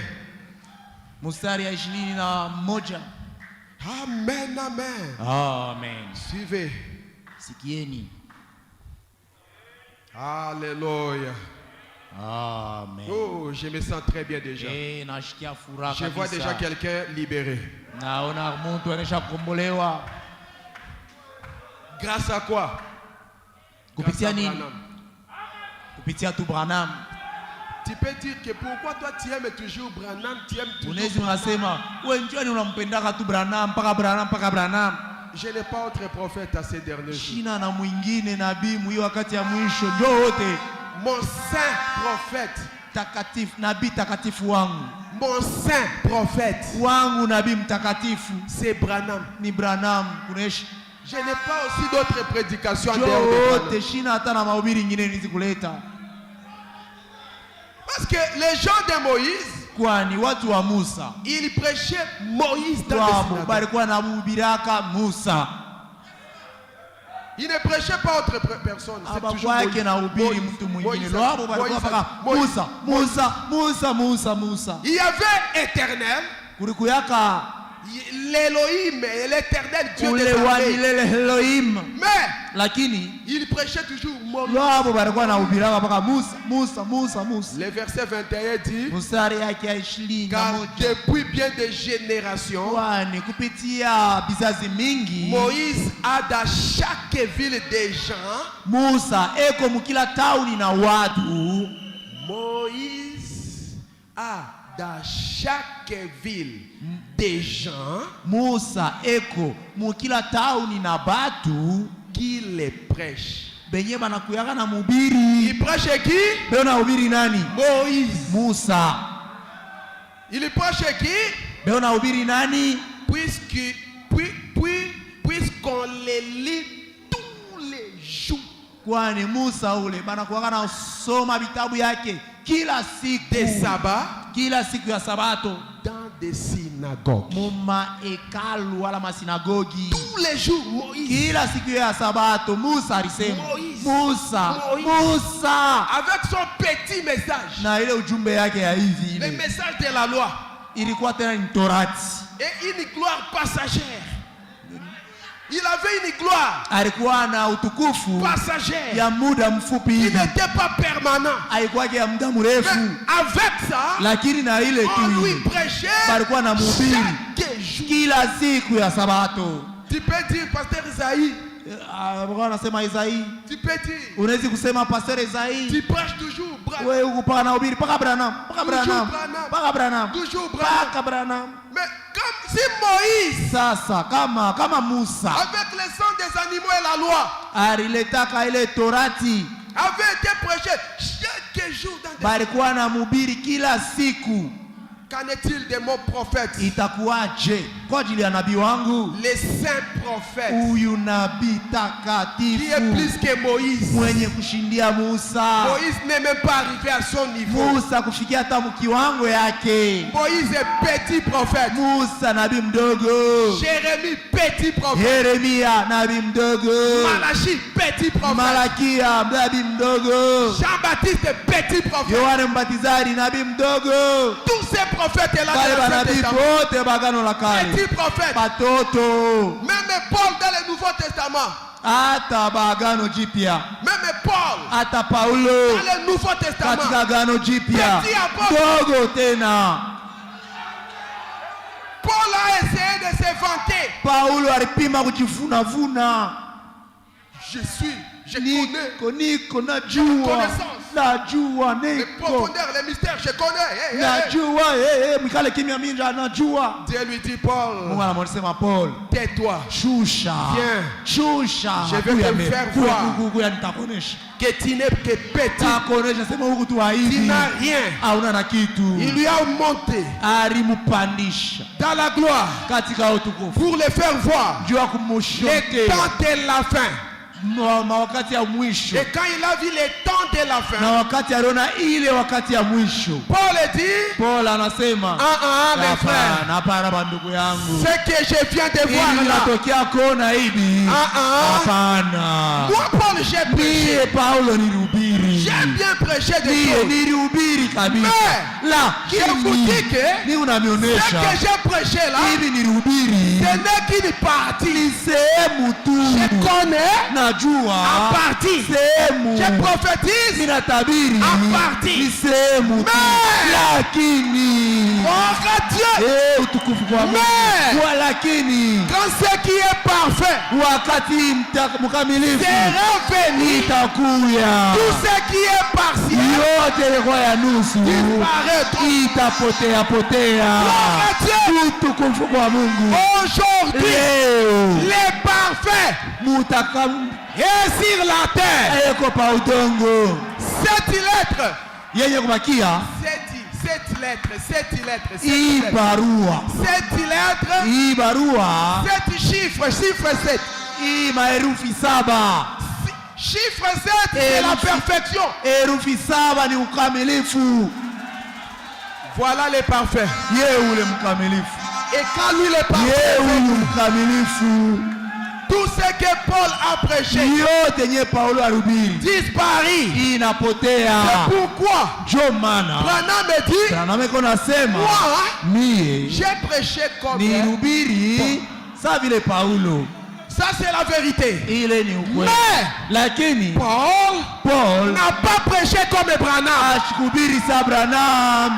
Mstari ya 21. Amen, amen. Amen. Suivez. Sikieni. Alléluia. Amen. Oh, je me sens très bien déjà. Nashikia furaha Je vois déjà kabisa. quelqu'un libéré. Naona mtu anesha kukombolewa. Grâce à quoi? Kupitia Grâce à nini? Branham. Kupitia tu Branham. Tu peux dire que pourquoi toi tu aimes toujours Branham, tu aimes toujours Unaweza Branham. unasema wewe njoni unampendaka tu Branham mpaka Branham mpaka Branham. Je n'ai pas autre prophète à ces derniers jours. Shina na mwingine nabii mwi wakati ya mwisho ndio wote Mon saint prophète, takatifu, nabii takatifu wangu, Mon saint prophète, wangu nabii mtakatifu c'est Branham. ni Branham. Kuneshi Je n'ai pas aussi d'autres prédications en dehors de Branham. yote shina hata na mahubiri nyingine nizi kuleta, Parce que les gens de Moïse, kwani watu wa Musa ils prêchaient Moïse dans les wao synagogues. balikuwa na mhubiraka Musa, Ils ne prêchaient pas autre personne. C'est toujours abakwake na Moïse. ubiri mtu mwingine Moïse, lwabo balikuwa paka Musa Musa Musa Musa Musa. Il y avait éternel, Kulikuyaka l'Élohim et l'éternel Dieu des ule wa armées. milele Elohim, Mais lakini il prêchait toujours Moïse. lwabo balikuwa na ubiraka paka Musa Musa Musa Musa. Le verset 21 dit, Mstari yake ya 21, car depuis bien des générations, kwani kupitia bizazi mingi Moïse a dans chaque ville des gens. Musa eko mukila tauni na watu. Moïse a dans chaque ville des gens Musa eko mukila tauni na batu qui les prêchent. benye banakuyaka na mubiri. Il prêche qui? Beo na ubiri nani? Moïse. Musa. Il prêche qui? Beo na ubiri nani? Puisqu'on les lit tous les jours. Kwani Musa ule banakuyaka na soma vitabu yake kila siku. Des sabbats. Kila siku ya Sabato. Dans des synagogues. Muma ekalu wala masinagogi. Tous les jours, Moïse. Kila siku ya Sabato Musa alisema. Moïse. Musa. Moïse. Musa. Avec son petit message. Na ile ujumbe yake ya hivi Le ile. message de la loi. Ilikuwa tena ni Torati. Et une gloire passagère. Il avait une gloire Alikuwa na utukufu passagère. ya muda mfupi Il hivi. n'était pas permanent. Haikuwa ya muda Mais mrefu. avec ça, Lakini na ile on lui tu prêchait balikuwa na mhubiri chaque jour. kila siku ya Sabato. Tu peux dire, pasteur Isaïe. Bwana anasema Isaii. Tu peux dire, Unaweza kusema pastor Isaii. tu prêches toujours. Wewe uko paka na ubiri paka Branham. Paka Branham. Branham. Paka Branham. Toujours Branham. Paka Branham. Mais comme si Moïse, Sasa kama Musa avec le sang des animaux et la loi, aliletaka ile Torati, avait été prêché chaque jour dans des... balikuwa na mhubiri kila siku. Qu'en est-il de mon prophète? Itakuwaje kwa ajili ya nabii wangu Les saints prophètes, huyu nabii qui est takatifu plus que Moïse. mwenye kushindia Musa? Moïse n'est même pas arrivé à son niveau. Musa kufikia hata mkiwango yake. Moïse est petit prophète. Musa nabii mdogo. Jérémie, petit prophète. Yeremia nabii mdogo. Malachi, petit prophète. Malakia nabii mdogo. Jean-Baptiste, petit prophète. Yohane Mbatizaji nabii mdogo. Tous ces prophètes là Wale dans l'Ancien manabii Testament. wote bagano la kale. Petit prophète. Batoto. Même Paul dans le Nouveau Testament. Hata bagano jipya. Même Paul Hata Paulo dans le Nouveau Testament. katika agano jipya. Petit apôtre. Dogo tena. Paul a essayé de se vanter. Paulo alipima kujifunavuna. Je connais Niko najua. connaissance. Najua les niko. profondeurs, les mystères, je connais. Hey, hey, hey. Najua mikale kimya minja najua. Dieu lui dit, Paul, Mungu anamsema Paul, tais-toi. shusha. Viens. Shusha. Je vais te faire voir. Kuya nitakuonesha. Que tu n'es que petit. Takuonesha sema huku tu Tu hivi. n'as rien. Hauna na kitu. Il lui a monté Alimupandisha dans la gloire katika utukufu. pour le faire voir Juu ya les kumshotea temps de la fin. wakati ya mwisho. Et quand il a vu les temps de la Na fin, wakati aliona ile wakati ya mwisho. Paul dit, Paul anasema, mes frères, hapana bandugu yangu. ce que je viens de voir Hili là, natokea kona hivi. Hapana. moi Paul j'ai prêché, Mie Paulo nilihubiri. j'ai bien prêché des Mie choses. nilihubiri kabisa. Je vous dis Lakini que ni ce unanionyesha que j'ai prêché là, hivi nilihubiri. ce n'est qu'une partie. Ni sehemu Je tu. connais Najua en partie. sehemu. Je prophétise Ninatabiri en partie. ni sehemu tu. Lakini Oh Dieu, utukufu kwa Mungu. Mais Kwa lakini quand ce qui est parfait wakati mkamilifu sera venu, itakuya, tout ce qui est partiel yote ilikuwa ya nusu disparaîtra. itapotea potea. Utukufu kwa Mungu. Aujourd'hui, Leo les parfaits mutaka et sur la terre, eko pa udongo cette lettre, yenye kubakia 7 lettres. Hii barua. 7 lettres. Hii barua. 7 chiffres. Chiffre 7. Hii maherufi 7. Chiffre 7 c'est la perfection. Herufi 7 ni ukamilifu. Voilà les parfaits. Yeye ule mkamilifu. Et quand lui le parfait. Yeye ule mkamilifu. Tout ce que Paul a prêché yote nye Paulo alihubiri disparaît. Inapotea. C'est pourquoi Ndio maana Branham me dit, Branham iko nasema moi mie j'ai prêché comme nilihubiri sa vile Paulo. Ça c'est la vérité. Ile ni ukweli. Mais lakini Paul n'a pas prêché comme Branham. Ashikubiri sa Branham.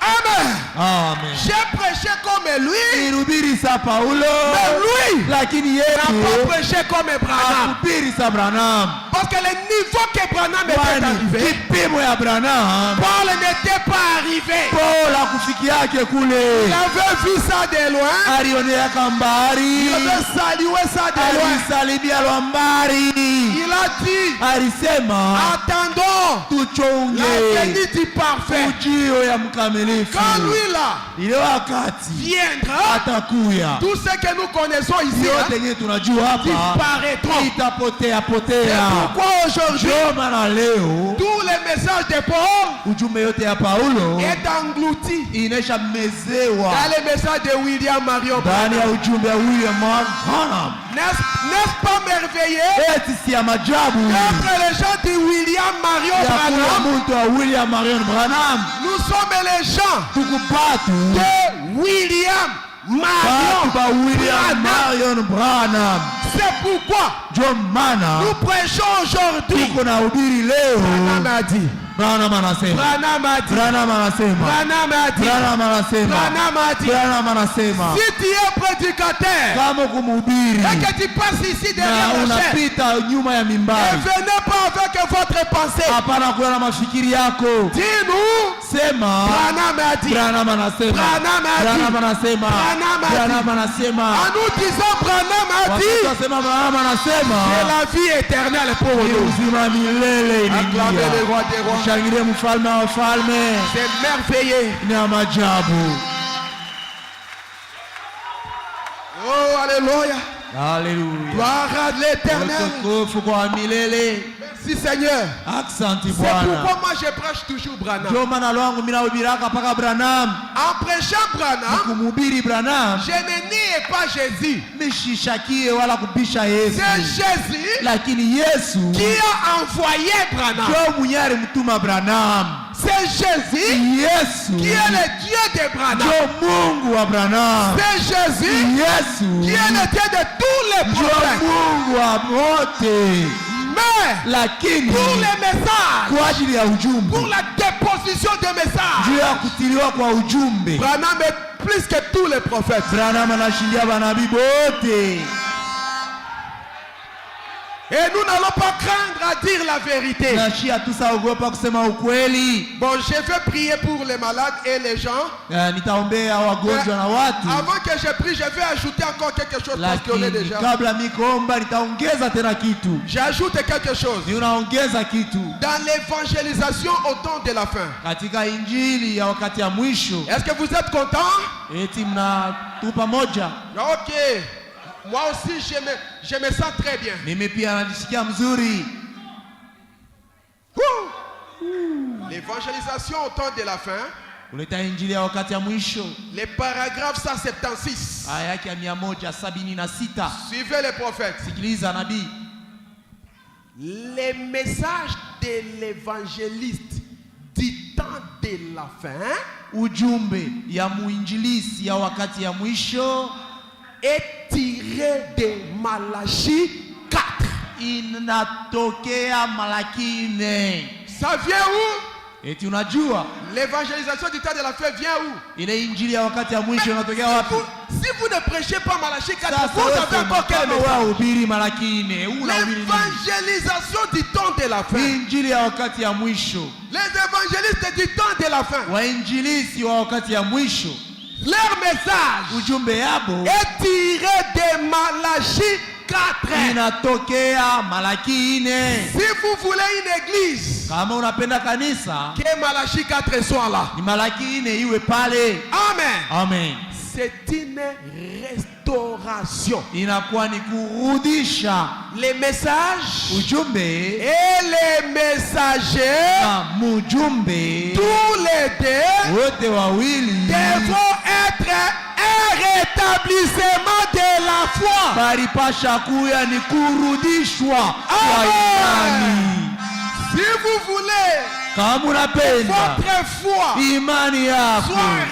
Amen. Amen. J'ai prêché comme lui. Nilihubiri sa Paulo. Mais lui lakini yeye n'a pas prêché comme Branham. Ashikubiri sa Branham. Parce que le niveau que Branham était arrivé, kipimo ya Branham, Paul n'était pas arrivé. Paul akufikiake kule. Il avait vu ça de loin. Alionea kambari. Il avait salué ça de loin. Alisalimia lwambari. Il a dit, alisema attendons tuchonge la venue du parfait. ujio ya mkamilifu. Quand lui là ile wakati viendra, atakuya, tout ce que nous connaissons ici yote yenye tunajua hapa disparaîtront. itapotea potea. Pourquoi aujourd'hui leo tous les messages de Paul ujumbe yote ya Paulo est englouti inesha mezewa dans les messages de William Marion ndani ya ujumbe wa William Branham? N'est-ce pas merveilleux? Eti si ya majabu Après les gens de William Marion Branham, William Marion Branham, nous sommes les gens tukupatu de William Marion Branham. C'est pourquoi nous prêchons aujourd'hui. Branham a dit. Branham anasema. Branham a dit. Branham anasema. Branham a dit. Branham anasema. Branham a dit. Branham anasema. Si tu es prédicateur, kama kumhubiri et que tu passes ici derrière na la chaîne, unapita nyuma ya ne mimbari, venez pas avec votre pensée. hapana kuwa na mafikiri yako. Dis-nous. Sema. Branham a dit. Branham anasema. Branham a dit. Branham anasema. Branham anasema. En nous disant Branham a dit, wakasema Branham anasema, c'est la vie éternelle pour nous. uzima milele Acclamez le roi des rois. Shangilie mfalme wa falme. C'est merveilleux. Ni majabu. Oh, alléluia. Alléluia. Gloire à l'éternel. Utukufu kwa milele. Merci Seigneur. Asante C'est Bwana. pourquoi moi je prêche toujours Branham. Ndio maana lwangu mimi nahubiraka paka Branham. En prêchant Branham, Kumhubiri Branham, je ne nie pas Jésus. mishishakie wala kubisha Yesu. C'est Jésus Lakini Yesu qui a envoyé Branham. ndio mwenye alimtuma Branham. C'est Jésus Yesu qui est le Dieu de Branham. ndio Mungu wa Branham. C'est Jésus Yesu qui est le Dieu de tous les ndio prophètes. Mungu wa wote. Mais Lakini pour les messages, kwa ajili ya ujumbe, pour la déposition des messages, juu ya kutiliwa kwa ujumbe, Branham est plus que tous les prophètes. Branham anashindia manabii wote. Et nous n'allons pas craindre à dire la vérité. Nashia tusaogopa kusema ukweli. Bon, je vais prier pour les malades et les gens. Nitaombea wagonjwa na watu. Avant que je prie, je vais ajouter encore quelque chose parce qu'on est déjà. Kabla mikoomba nitaongeza tena kitu. J'ajoute quelque chose. Unaongeza kitu. Dans l'évangélisation au temps de la fin. Katika injili ya wakati ya mwisho. Est-ce que vous êtes contents? Eti mnatupa moja. Ok. Moi aussi, je me sens très bien. Mimi pia najisikia mzuri. L'évangélisation au temps de la fin. Kuleta injili ya wakati ya mwisho. Les paragraphes 176. Aya yake ya 176. Suivez les prophètes. Sikiliza nabii. Les messages de l'évangéliste du temps de la fin. Ujumbe ya muinjilisi ya wakati ya mwisho est tiré de Malachie 4. Inatokea Malaki 4. Ça vient où? Eti unajua l'évangélisation du temps de la fin vient où? Ile injili ya wakati ya mwisho inatokea wapi? Si vous ne prêchez pas Malachie 4, vous avez encore quel message? L'évangélisation du temps de la fin. Injili ya wakati ya mwisho. Les évangélistes du temps de la fin. Wainjilisi wa wakati ya mwisho. Leur message ujumbe yabo est tiré de Malachie 4. inatokea Malaki 4. Si vous voulez une église, Kama unapenda kanisa, que Malachie 4 soit là. ni Malaki 4 iwe pale. Amen. Amen. C'est une restauration. Inakuwa ni kurudisha Les messages ujumbe et les messagers, na mujumbe tous les deux, wote wawili devront être un rétablissement de la foi. baripasha kuya ni kurudishwa kwa Amen. imani. Si vous voulez Kama unapenda votre foi imani yako soit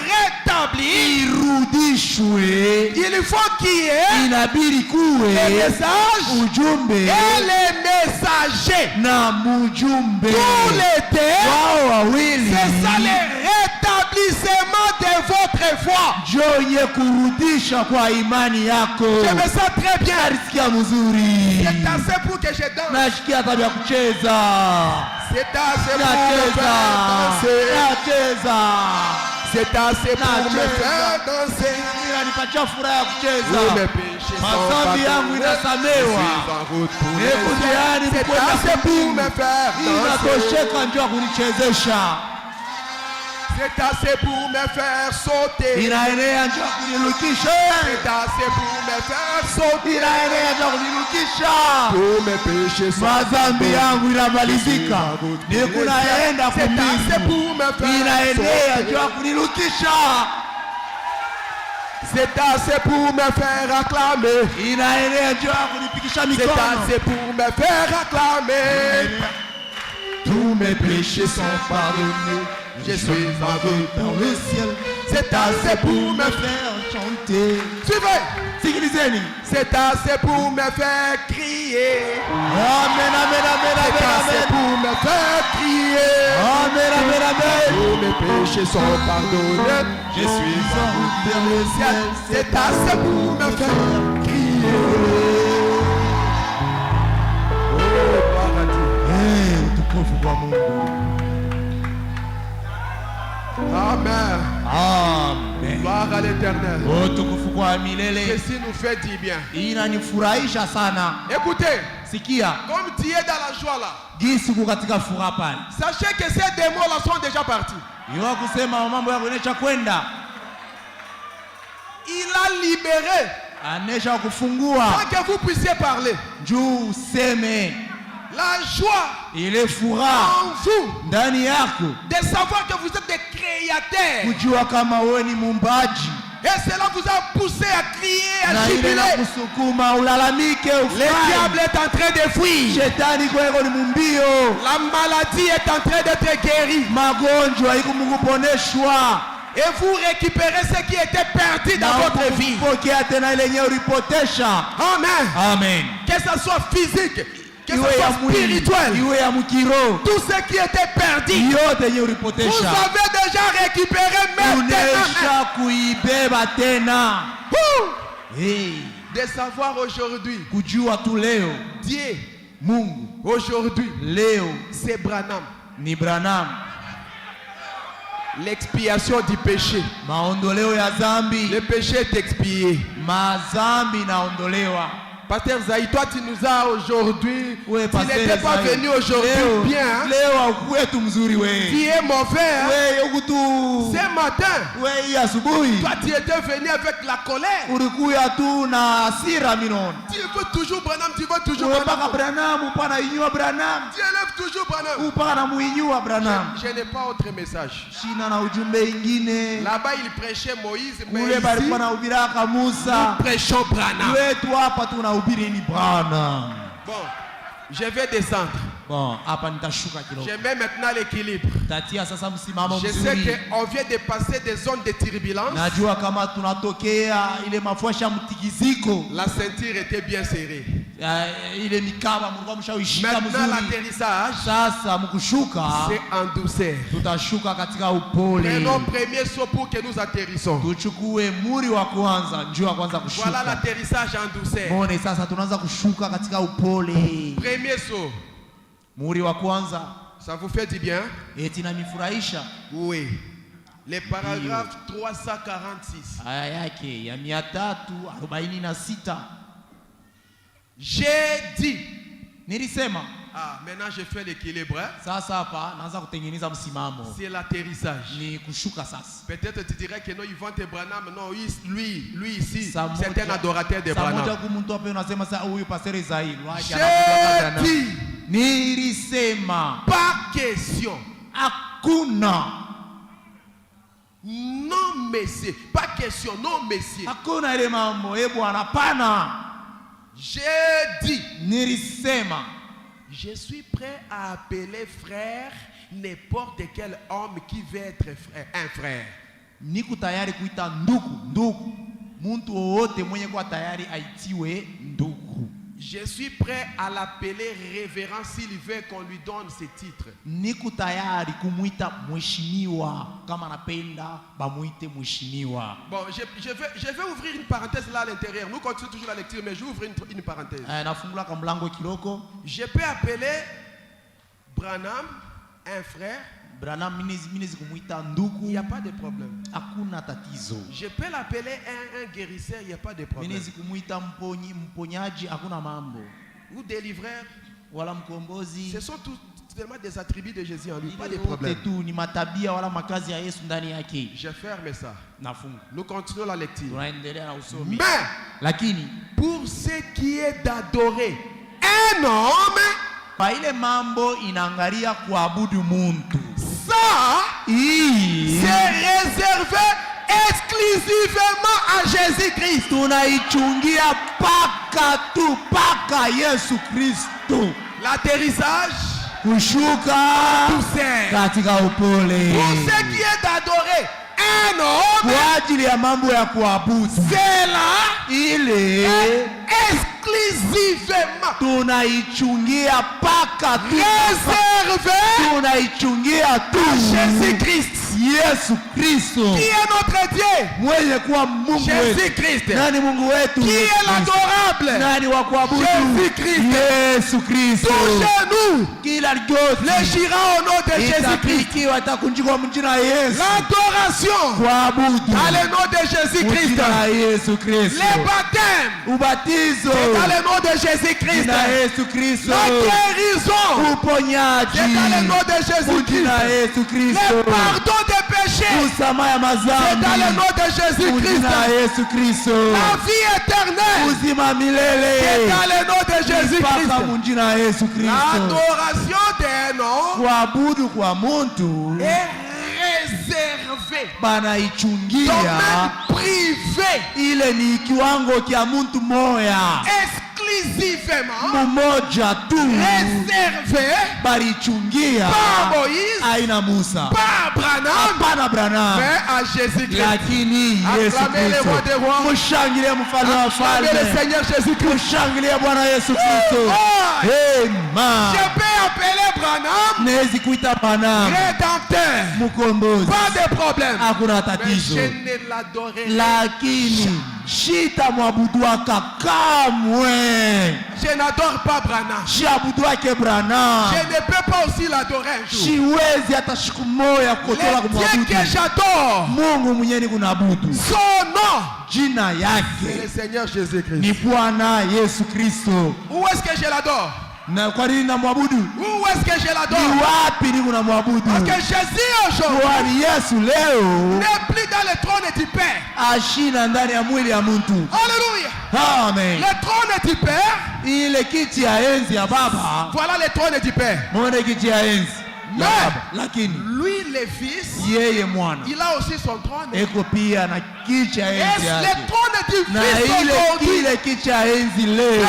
rétablie, irudishwe, il faut qu'il y ait inabidi les kuwe messages ujumbe et les messagers. na mujumbe Tous les deux, wao wawili. c'est ça le rétablissement de votre foi. Jonye kurudisha kwa imani yako. Je me sens très bien. Nasikia mzuri, C'est assez pour que je danse. nashikia tabia kucheza, C'est assez pour me nacheza, faire danser. nacheza, C'est assez pour me nacheza. faire danser. Inanipatia furaha ya Tous kucheza. mes péchés sont Madhambi yangu pardonnés. inasamewa. Je suis en route pour le Niko ciel. njiani C'est kwenda assez pour mbinguni. me faire danser. Inatosheka njoo kunichezesha, C'est assez pour me faire sauter. inaenea njoo kunirukisha, C'est assez pour me faire sauter. inaenea njoo kunirukisha. Tous mes péchés sont Madhambi pardonnés. yangu inamalizika, nikunaenda C'est assez kumbingu, pour me faire inaenea sauter. njoo kunirukisha, C'est assez pour me faire acclamer. inaenea njoo kunipikisha C'est mikono. assez pour me faire acclamer. Tous mes péchés sont pardonnés, Je suis en route dans le ciel. C'est assez pour me faire chanter. Suivez. Sikilizeni. C'est assez pour me faire crier. Amen, amen, amen, C'est amen, assez amen. pour me faire crier. Amen, amen, amen. Tous mes péchés sont pardonnés. Je suis en route vers le ciel. C'est assez pour me faire crier. Oh, gloire à Dieu. Hey, utukufu kwa Mungu. Amen. Amen. Gloire à l'Éternel. Utukufu kwa milele. Ceci nous fait du bien. Inanifurahisha sana. Écoutez, Sikia, comme tu es dans la joie là, jinsi uko katika furaha pale. sachez que ces démons là sont déjà partis. Iwa kusema mambo yako inaisha kwenda. Il a libéré Anesha kufungua. sans que vous puissiez parler. Juu useme La joie ile furaha en vous ndani yako, de savoir que vous êtes des créateurs. kujua kama wewe ni muumbaji, Et cela vous a poussé à crier, à na ile jubiler. na kusukuma ulalamike, Le ufurahi. diable est en train de fuir. Shetani kweko ni mumbio, La maladie est en train d'être guérie. magonjwa iko mukuponeshwa, Et vous récupérez ce qui était perdu dans votre vie. kupokea tena ile yenyewe ulipotesha. Amen. Amen. Que ça soit physique, que ça Iwe ya soit mwili, spirituel. iwe ya mkiro, Tout ce qui était perdu, yote yenyewe vous ulipotesha avez déjà récupéré maintenant. unesha kuibeba tena. Ouh! Hey, De savoir aujourd'hui, kujua tu leo Dieu, Mungu aujourd'hui, leo c'est Branham. ni Branham, L'expiation du péché. maondoleo ya zambi, Le péché est expié. mazambi naondolewa. Pasteur Zaï, toi tu nous as aujourd'hui, We, tu Pasteur n'étais pas Zaï, venu aujourd'hui leo, bien. Hein? leo kwetu mzuri we. Tu es mauvais. Hein? We huku tu Ce matin, we hii asubuhi toi tu étais venu avec la colère. ulikuya tu na hasira minoni. Tu veux toujours Branham, tu veux toujours Wewe paka Branham. Branham upana inyua Branham. Tu élèves toujours Branham. Upaka na muinyua Branham. Je n'ai pas autre message. Shina na ujumbe ingine. Là-bas, il prêchait Moïse, mais Kule ici, balikuwa na ubiraka Musa. nous prêchons Branham. Wetu hapa tunahubiri ni Branham. Bon, je vais descendre. Bon, hapa nitashuka kidogo. Je mets maintenant l'équilibre. Tatia sasa msimamo Je sais mzuri. qu'on vient de passer des zones de turbulence. Najua kama tunatokea ile mafuasha mtikiziko. La ceinture était bien serrée. Ile mikaba mlikuwa mshawishika Maintenant, mzuri. l'atterrissage, Sasa mkushuka c'est en douceur. tutashuka katika upole. Prenons premier saut pour que nous atterrissons. Tuchukue muri wa kwanza, njoo wa kwanza Voilà kushuka. l'atterrissage en douceur. Mone sasa tunaanza kushuka katika upole. Premier saut. Muri wa kwanza Ça vous fait du bien? eti inanifurahisha. Oui. Le paragraphe 346. Aya yake ya 346. J'ai dit. Nilisema. Ah, maintenant je fais l'équilibre. Sasa hapa naanza kutengeneza msimamo. C'est l'atterrissage. Ni kushuka sasa. Peut-être tu dirais que non, ils vendent Branham. Non, lui ici, c'est un adorateur de Branham. J'ai dit. Nilisema. Pas question. Hakuna. Non, messieurs. Pas question, non, messieurs. Hakuna ile mambo, bwana pana. J'ai dit. Nilisema. Je suis prêt à appeler frère n'importe quel homme qui veut être frère, un frère. Niko tayari kuita ndugu. Muntu wote mwenye kwa tayari aitiwe ndugu. Je suis prêt à l'appeler révérend s'il veut qu'on lui donne ce titre. Niko tayari kumuita mheshimiwa kama anapenda bamuite mheshimiwa. Bon, je vais ouvrir une parenthèse là à l'intérieur. Nous continuons toujours la lecture, mais je vais ouvrir une parenthèse. Nafungula kwa mlango kiloko. Je peux appeler Branham un frère. Branham minezi kumuita ndugu. Il n'y a pas de problème. Hakuna tatizo. Je peux l'appeler un guérisseur, il n'y a pas de problème. Minezi kumuita mponyaji, hakuna mambo. Ou délivreur. Wala mkombozi. Ce sont tous tellement des attributs de Jésus en lui, pas de problème. Ni matabia wala makazi ya Yesu ndani yake. Je ferme ça. Nafunga. Nous continuons la lecture. Tunaendelea na usomi. Mais lakini pour ce qui est d'adorer un homme, pa ile mambo inaangalia kuabudu muntu. Ça, c'est réservé exclusivement à Jésus-Christ. Tunaichungia paka Yesu Kristo. L'atterrissage, kushuka katika upole. Pour ce qui est d'adorer un homme, kwa ajili ya mambo ya kuabudu, c'est là ile exclusivement tunaichungia paka tu, réservé tunaichungia tu Jésus-Christ. Yesu Kristo. Qui est notre Dieu? Mwenye kuwa Mungu wetu. Jésus-Christ. Nani Mungu wetu? Qui est l'adorable? Nani wa kuabudu? Jésus-Christ. Yesu Kristo. Tout genou kila goti légira au nom de Jésus-Christ. Itakunjikwa mjina Yesu. L'adoration kuabudu dans le nom de Jésus-Christ. Mjina Yesu Kristo. Les baptêmes ubatizo dans le nom de Jésus-Christ. Mjina Yesu Kristo. La guérison uponyaji dans le nom de Jésus-Christ. Mjina Yesu Kristo. Le pardon des péchés usamaha mazambi dans le nom de Jésus-Christ. Mjina Yesu Kristo. La vie éternelle uzima milele dans le nom de Jésus-Christ. Mjina Yesu Kristo. L'adoration d'un homme kuabudu kwa muntu est réservé, banaichungia domaine privé, ile ni kiwango kia muntu moya exclusivement mmoja tu réservé balichungia par Moïse, aina Musa par Branham, hapana Branham, mais à Jésus-Christ. lakini Yesu Acclamez le roi des Kristo. rois. Mshangilie mfalme wa Acclamez falme. le Seigneur Jésus-Christ. Mshangilie Bwana Yesu Kristo. Oh, Amen. je peux appeler Branham Nezi kuita Branham rédempteur. mkombozi, Pas de problème. hakuna Mais tatizo, je ne l'adorerai. lakini shita mwabuduaka kamwe. Je n'adore pas Branham. Shiabuduake Branham. Je ne peux pas aussi l'adorer un jour. Shiwezi hata siku moja kukotola Le Dieu kumwabudu que j'adore, Mungu mwenyeni kunabudu. son nom, Jina c'est le yake Seigneur Jésus-Christ. ni Bwana Yesu Kristo. Où est-ce que je l'adore? Na kwa nini namwabudu? Où est-ce que je Ni l'adore? wapi niko namwabudu? Parce que Jésus aujourd'hui Kwani Yesu leo n'est plus dans le trône du Père. ashina ndani ya mwili ya mtu. Alléluia. Amen. Le trône du Père, Ile kiti ya enzi ya Baba, voilà le trône du Père. muone kiti ya enzi ya Mais Baba, lakini lui, le Fils, yeye mwana il a aussi son trône. eko pia na kiti ya Et enzi le yake. trône du Na Fils ile aujourd'hui, kile kiti ya enzi de leo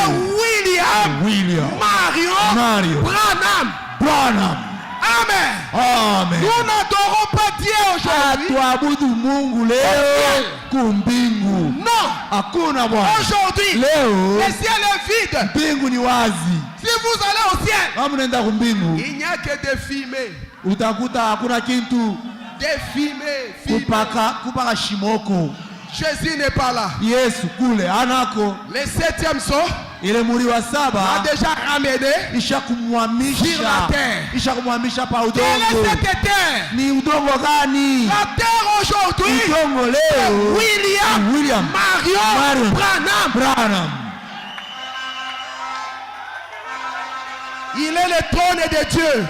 William, Mario, Branham. Branham. Amen. Amen. Nous n'adorons pas Dieu aujourd'hui. Hatuabudu Mungu leo kumbingu. Non. Hakuna Bwana. Aujourd'hui, Leo le ciel est vide. mbingu ni wazi. Si vous allez au ciel, Kama unaenda kumbingu il n'y a que des fumées. utakuta hakuna kitu, Des fumées. kupaka shimoko. Jésus n'est pas là. Yesu kule anako. Le 7e saut Ile muri wa a saba déjà ramené isha sur kumhamisha, la terre. isha kumhamisha pa Quelle est udongo. cette terre? Ni udongo gani? La terre aujourd'hui, Udongo leo William, William Mario, Branham. Branham. Branham. Il est le trône de Dieu.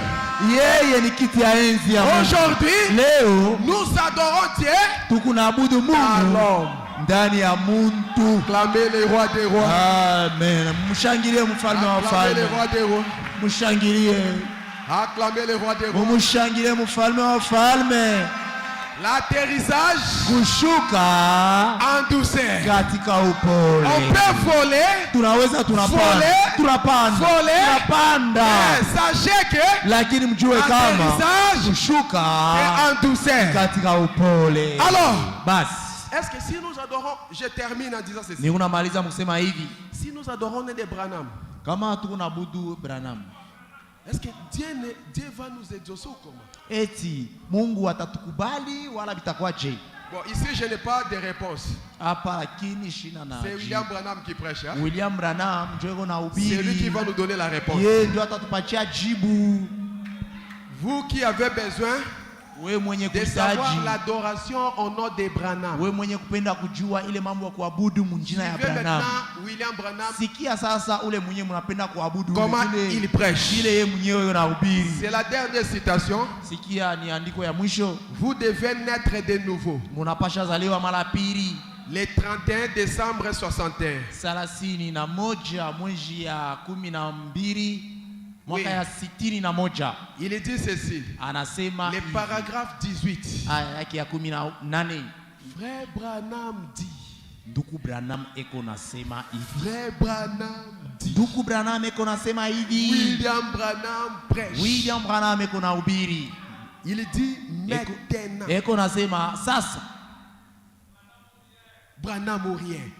Yeye ni kiti ya enzi ya Mungu. Aujourd'hui, Leo nous adorons Dieu tukunaabudu à Mungu l'homme. ndani ya muntu. Acclamez le roi des rois. Amen. Mshangilie mfalme wa Acclamez le wafalme. roi des rois. Mshangilie. Acclamez le roi des rois. Mshangilie mfalme wa wafalme. L'atterrissage Kushuka en douceur. katika upole. On peut voler. Tunaweza tunapanda. Voler. Tunapanda. Voler. Tunapanda. Mais sachez que Lakini mjue kama l'atterrissage kushuka est en douceur. katika upole. Alors, Basi est-ce que si nous adorons, je termine en disant ceci. ni unamaliza kusema hivi, Si nous adorons Nene Branham, kama tunabudu Branham, est-ce que Dieu va nous exaucer ou comment? eti Mungu atatukubali wala bitakuwa je? Bon, ici je n'ai pas de réponse. Hapa lakini shina na C'est William Branham qui prêche. Hein? William Branham ndio na C'est lui qui ubiri. va nous donner la réponse. Yeye ndio atatupatia jibu. Vous qui avez besoin Wewe mwenye de savoir kuhitaji, l'adoration au nom de Branham. wewe mwenye kupenda kujua ile mambo ya kuabudu munjina ya Suivez Branham. maintenant William Branham, Sikia sasa ule mwenye mnapenda kuabudu comment ile il prêche. ile yeye mwenyewe anahubiri. C'est la dernière citation. Sikia ni andiko ya mwisho. Vous devez naître de nouveau. Munapasha zaliwa mara pili. Le 31 décembre 61. 31 mwezi ya 12 mwaka ya 61. Il dit ceci. Anasema Le paragraphe 18. aya yake ya 18. Frère Branham dit. Ndugu Branham eko nasema hivi. Frère Branham dit. Ndugu Branham eko nasema hivi. William Branham prêche. William Branham eko nahubiri. Il dit maintenant. Eko nasema sasa. Branham ou rien.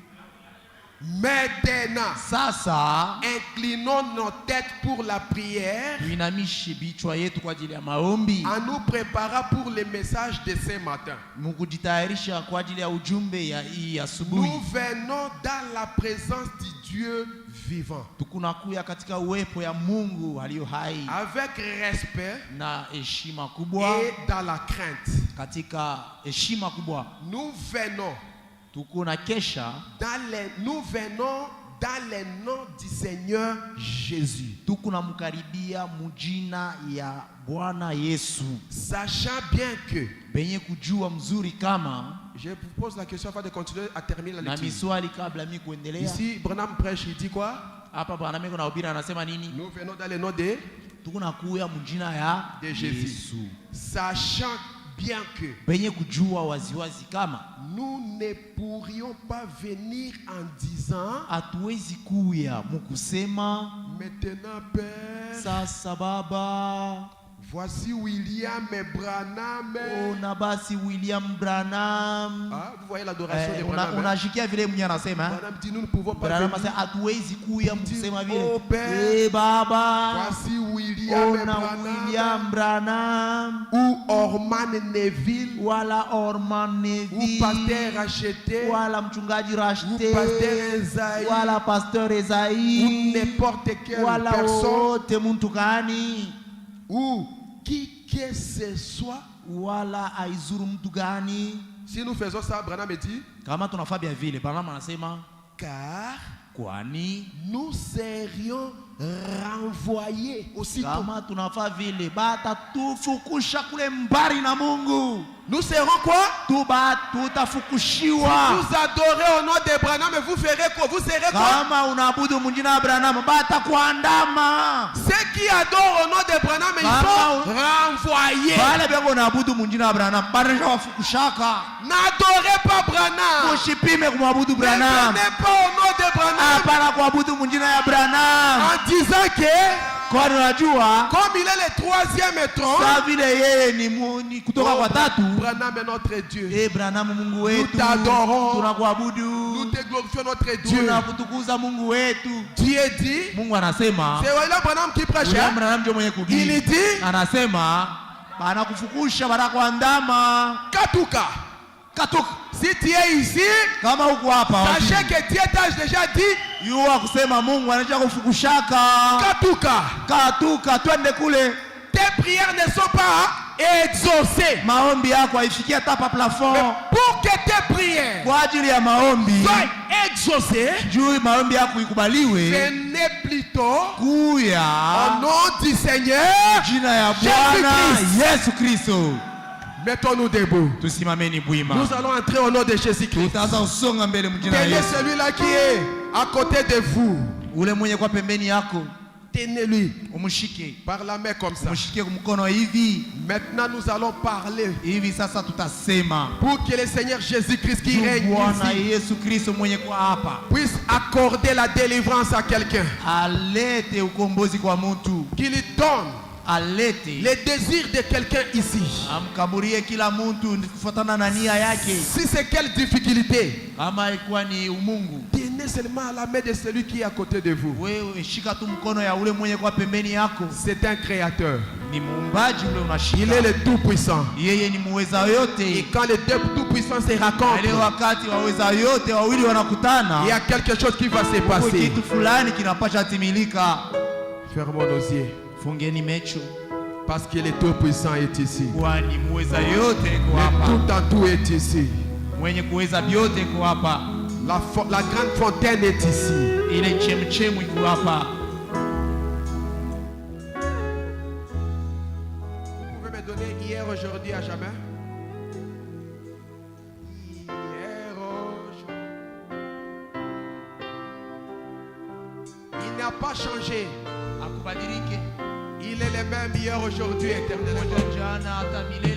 Maintenant. Sasa Inclinons nos têtes pour la prière. tuinamishe bichwa yetu kwa ajili ya maombi. En nous préparant pour le message de ce matin. Mukujitayarisha kwa ajili ya ujumbe ya hii asubuhi. Nous venons dans la présence du Dieu vivant. Tukunakuya katika uwepo ya Mungu aliyo hai Avec respect na heshima kubwa. et dans la crainte. Katika heshima kubwa Nous venons tukuna kesha, nous venons dans le nom du Seigneur Jésus. tukunamkaribia mujina ya Bwana Yesu, Sachant bien que, benye kujua mzuri kama, je vous pose la question avant de continuer à terminer la na lecture. miswali kabla mi kuendelea. Ici, Branham prêche, il dit quoi? Hapa Branham iko nahubiri anasema nini? Nous venons dans le nom de Tukunakuya mujina ya Jésus. Yesu, Sachant bien que benye kujua waziwazi kama nous ne pourrions pas venir en disant hatuwezi kuya mukusema maintenant Père, sasa Baba, voici William Branham. ona basi William Branham. Ah, vous voyez l'adoration de Branham. Unashikia vile mwenye anasema. Branham dit nous ne pouvons pas Branham venir. anasema hatuwezi kuya mkusema vile. Oh Père, Baba, voici William ona Branham William Branham ou Orman Neville wala Orman ou Neville Pasteur Racheté wala mchungaji ou Rashte Pasteur Esaïe wala Pasteur ou Esaïe n'importe quelle wala personne wote muntu gani ou qui que ce soit. wala aizuru mtu gani. Si nous faisons ça, Branham dit, Kama tunafaa bien vile, Branham anasema car kwani nous serions renvoyés aussitôt. kama tunafaa vile batatufukusha kule mbari na Mungu. Nous serons quoi? Tutafukushiwa. Vous adorez au nom de Branham, vous ferez quoi? Vous serez quoi? Kama unaabudu mjina wa Branham batakuandama. Ceux qui adorent au nom de Branham, ils sont renvoyés. Wale bego unaabudu mjina wa Branham banisha wafukushaka. N'adorez pas Branham. Ushipime kumwabudu Ne Branham. venez pas au nom de Branham Hapana kuabudu mjina ya Branham. en disant que Kwa unajua comme il est le troisième trône, saa vile yeye ni kutoka kwa tatu. Branham est notre Dieu. Branham Mungu wetu. Nous t'adorons. Tunakuabudu. Nous te glorifions notre Dieu. Tunakutukuza Mungu wetu. Dieu dit, Mungu anasema, c'est William Branham qui prêche. William Branham ndio mwenye kuhubiri. Il dit, Anasema banakufukusha banakuandama. Katuka. Katuka. Si tu es ici, Kama uko hapa, sachez que Dieu t'a déjà dit, yuwa kusema Mungu anaja kufukushaka. Katuka. Katuka, twende kule. Tes prières ne sont pas exaucé. maombi yako haifikie hata pa Mais plafond. pour que tes prières Kwa ajili ya maombi, soient exaucées, juu maombi yako ikubaliwe, venez plutôt au kuya nom du Seigneur. jina ya Bwana Jésus-Christ. Yesu Kristo. Mettons-nous debout. Tusimameni bwima. Nous allons entrer au nom de Jésus-Christ. Tutaanza usonga mbele mjina la Tenez Yesu. celui-là qui est à côté de vous. Ule mwenye kwa pembeni yako, Tenez-lui umshike. par la main comme ça. Umshike mkono hivi. Maintenant, nous allons parler Hivi sasa tutasema. pour que le Seigneur Jésus-Christ qui Juu règne Bwana ici Yesu Kristo mwenye kwa hapa puisse accorder la délivrance à quelqu'un. alete ukombozi kwa mtu, Qu'il lui donne alete les désirs de quelqu'un ici. amkaburie kila mtu kufuatana na nia yake. Si c'est quelle difficulté, Kama ilikuwa ni umungu, tenez seulement à la main de celui qui est à côté de vous. wewe shika tu mkono ya ule mwenye kwa pembeni yako. C'est un créateur. Ni muumbaji ule Il unashika. est le tout-puissant. Yeye ni muweza Et yote. quand les deux tout-puissants se Ile rencontrent, wakati waweza yote wawili wanakutana, il y a quelque chose qui va se kwa passer. kitu fulani kinapasha timilika. Fermons nos yeux. Fungeni macho, Parce que le tout-puissant est ici. kwani muweza yote kwa Le hapa. tout en tout est ici. Mwenye kuweza vyote kwa hapa. La grande fontaine est ici. Ile chemchemu iko hapa. Vous pouvez me donner hier, aujourd'hui, à jamais? Hier, aujourd'hui. Il n'a pas changé. Akubadilike. Il est le même hier, aujourd'hui, éternellement. Moja jana hata milele.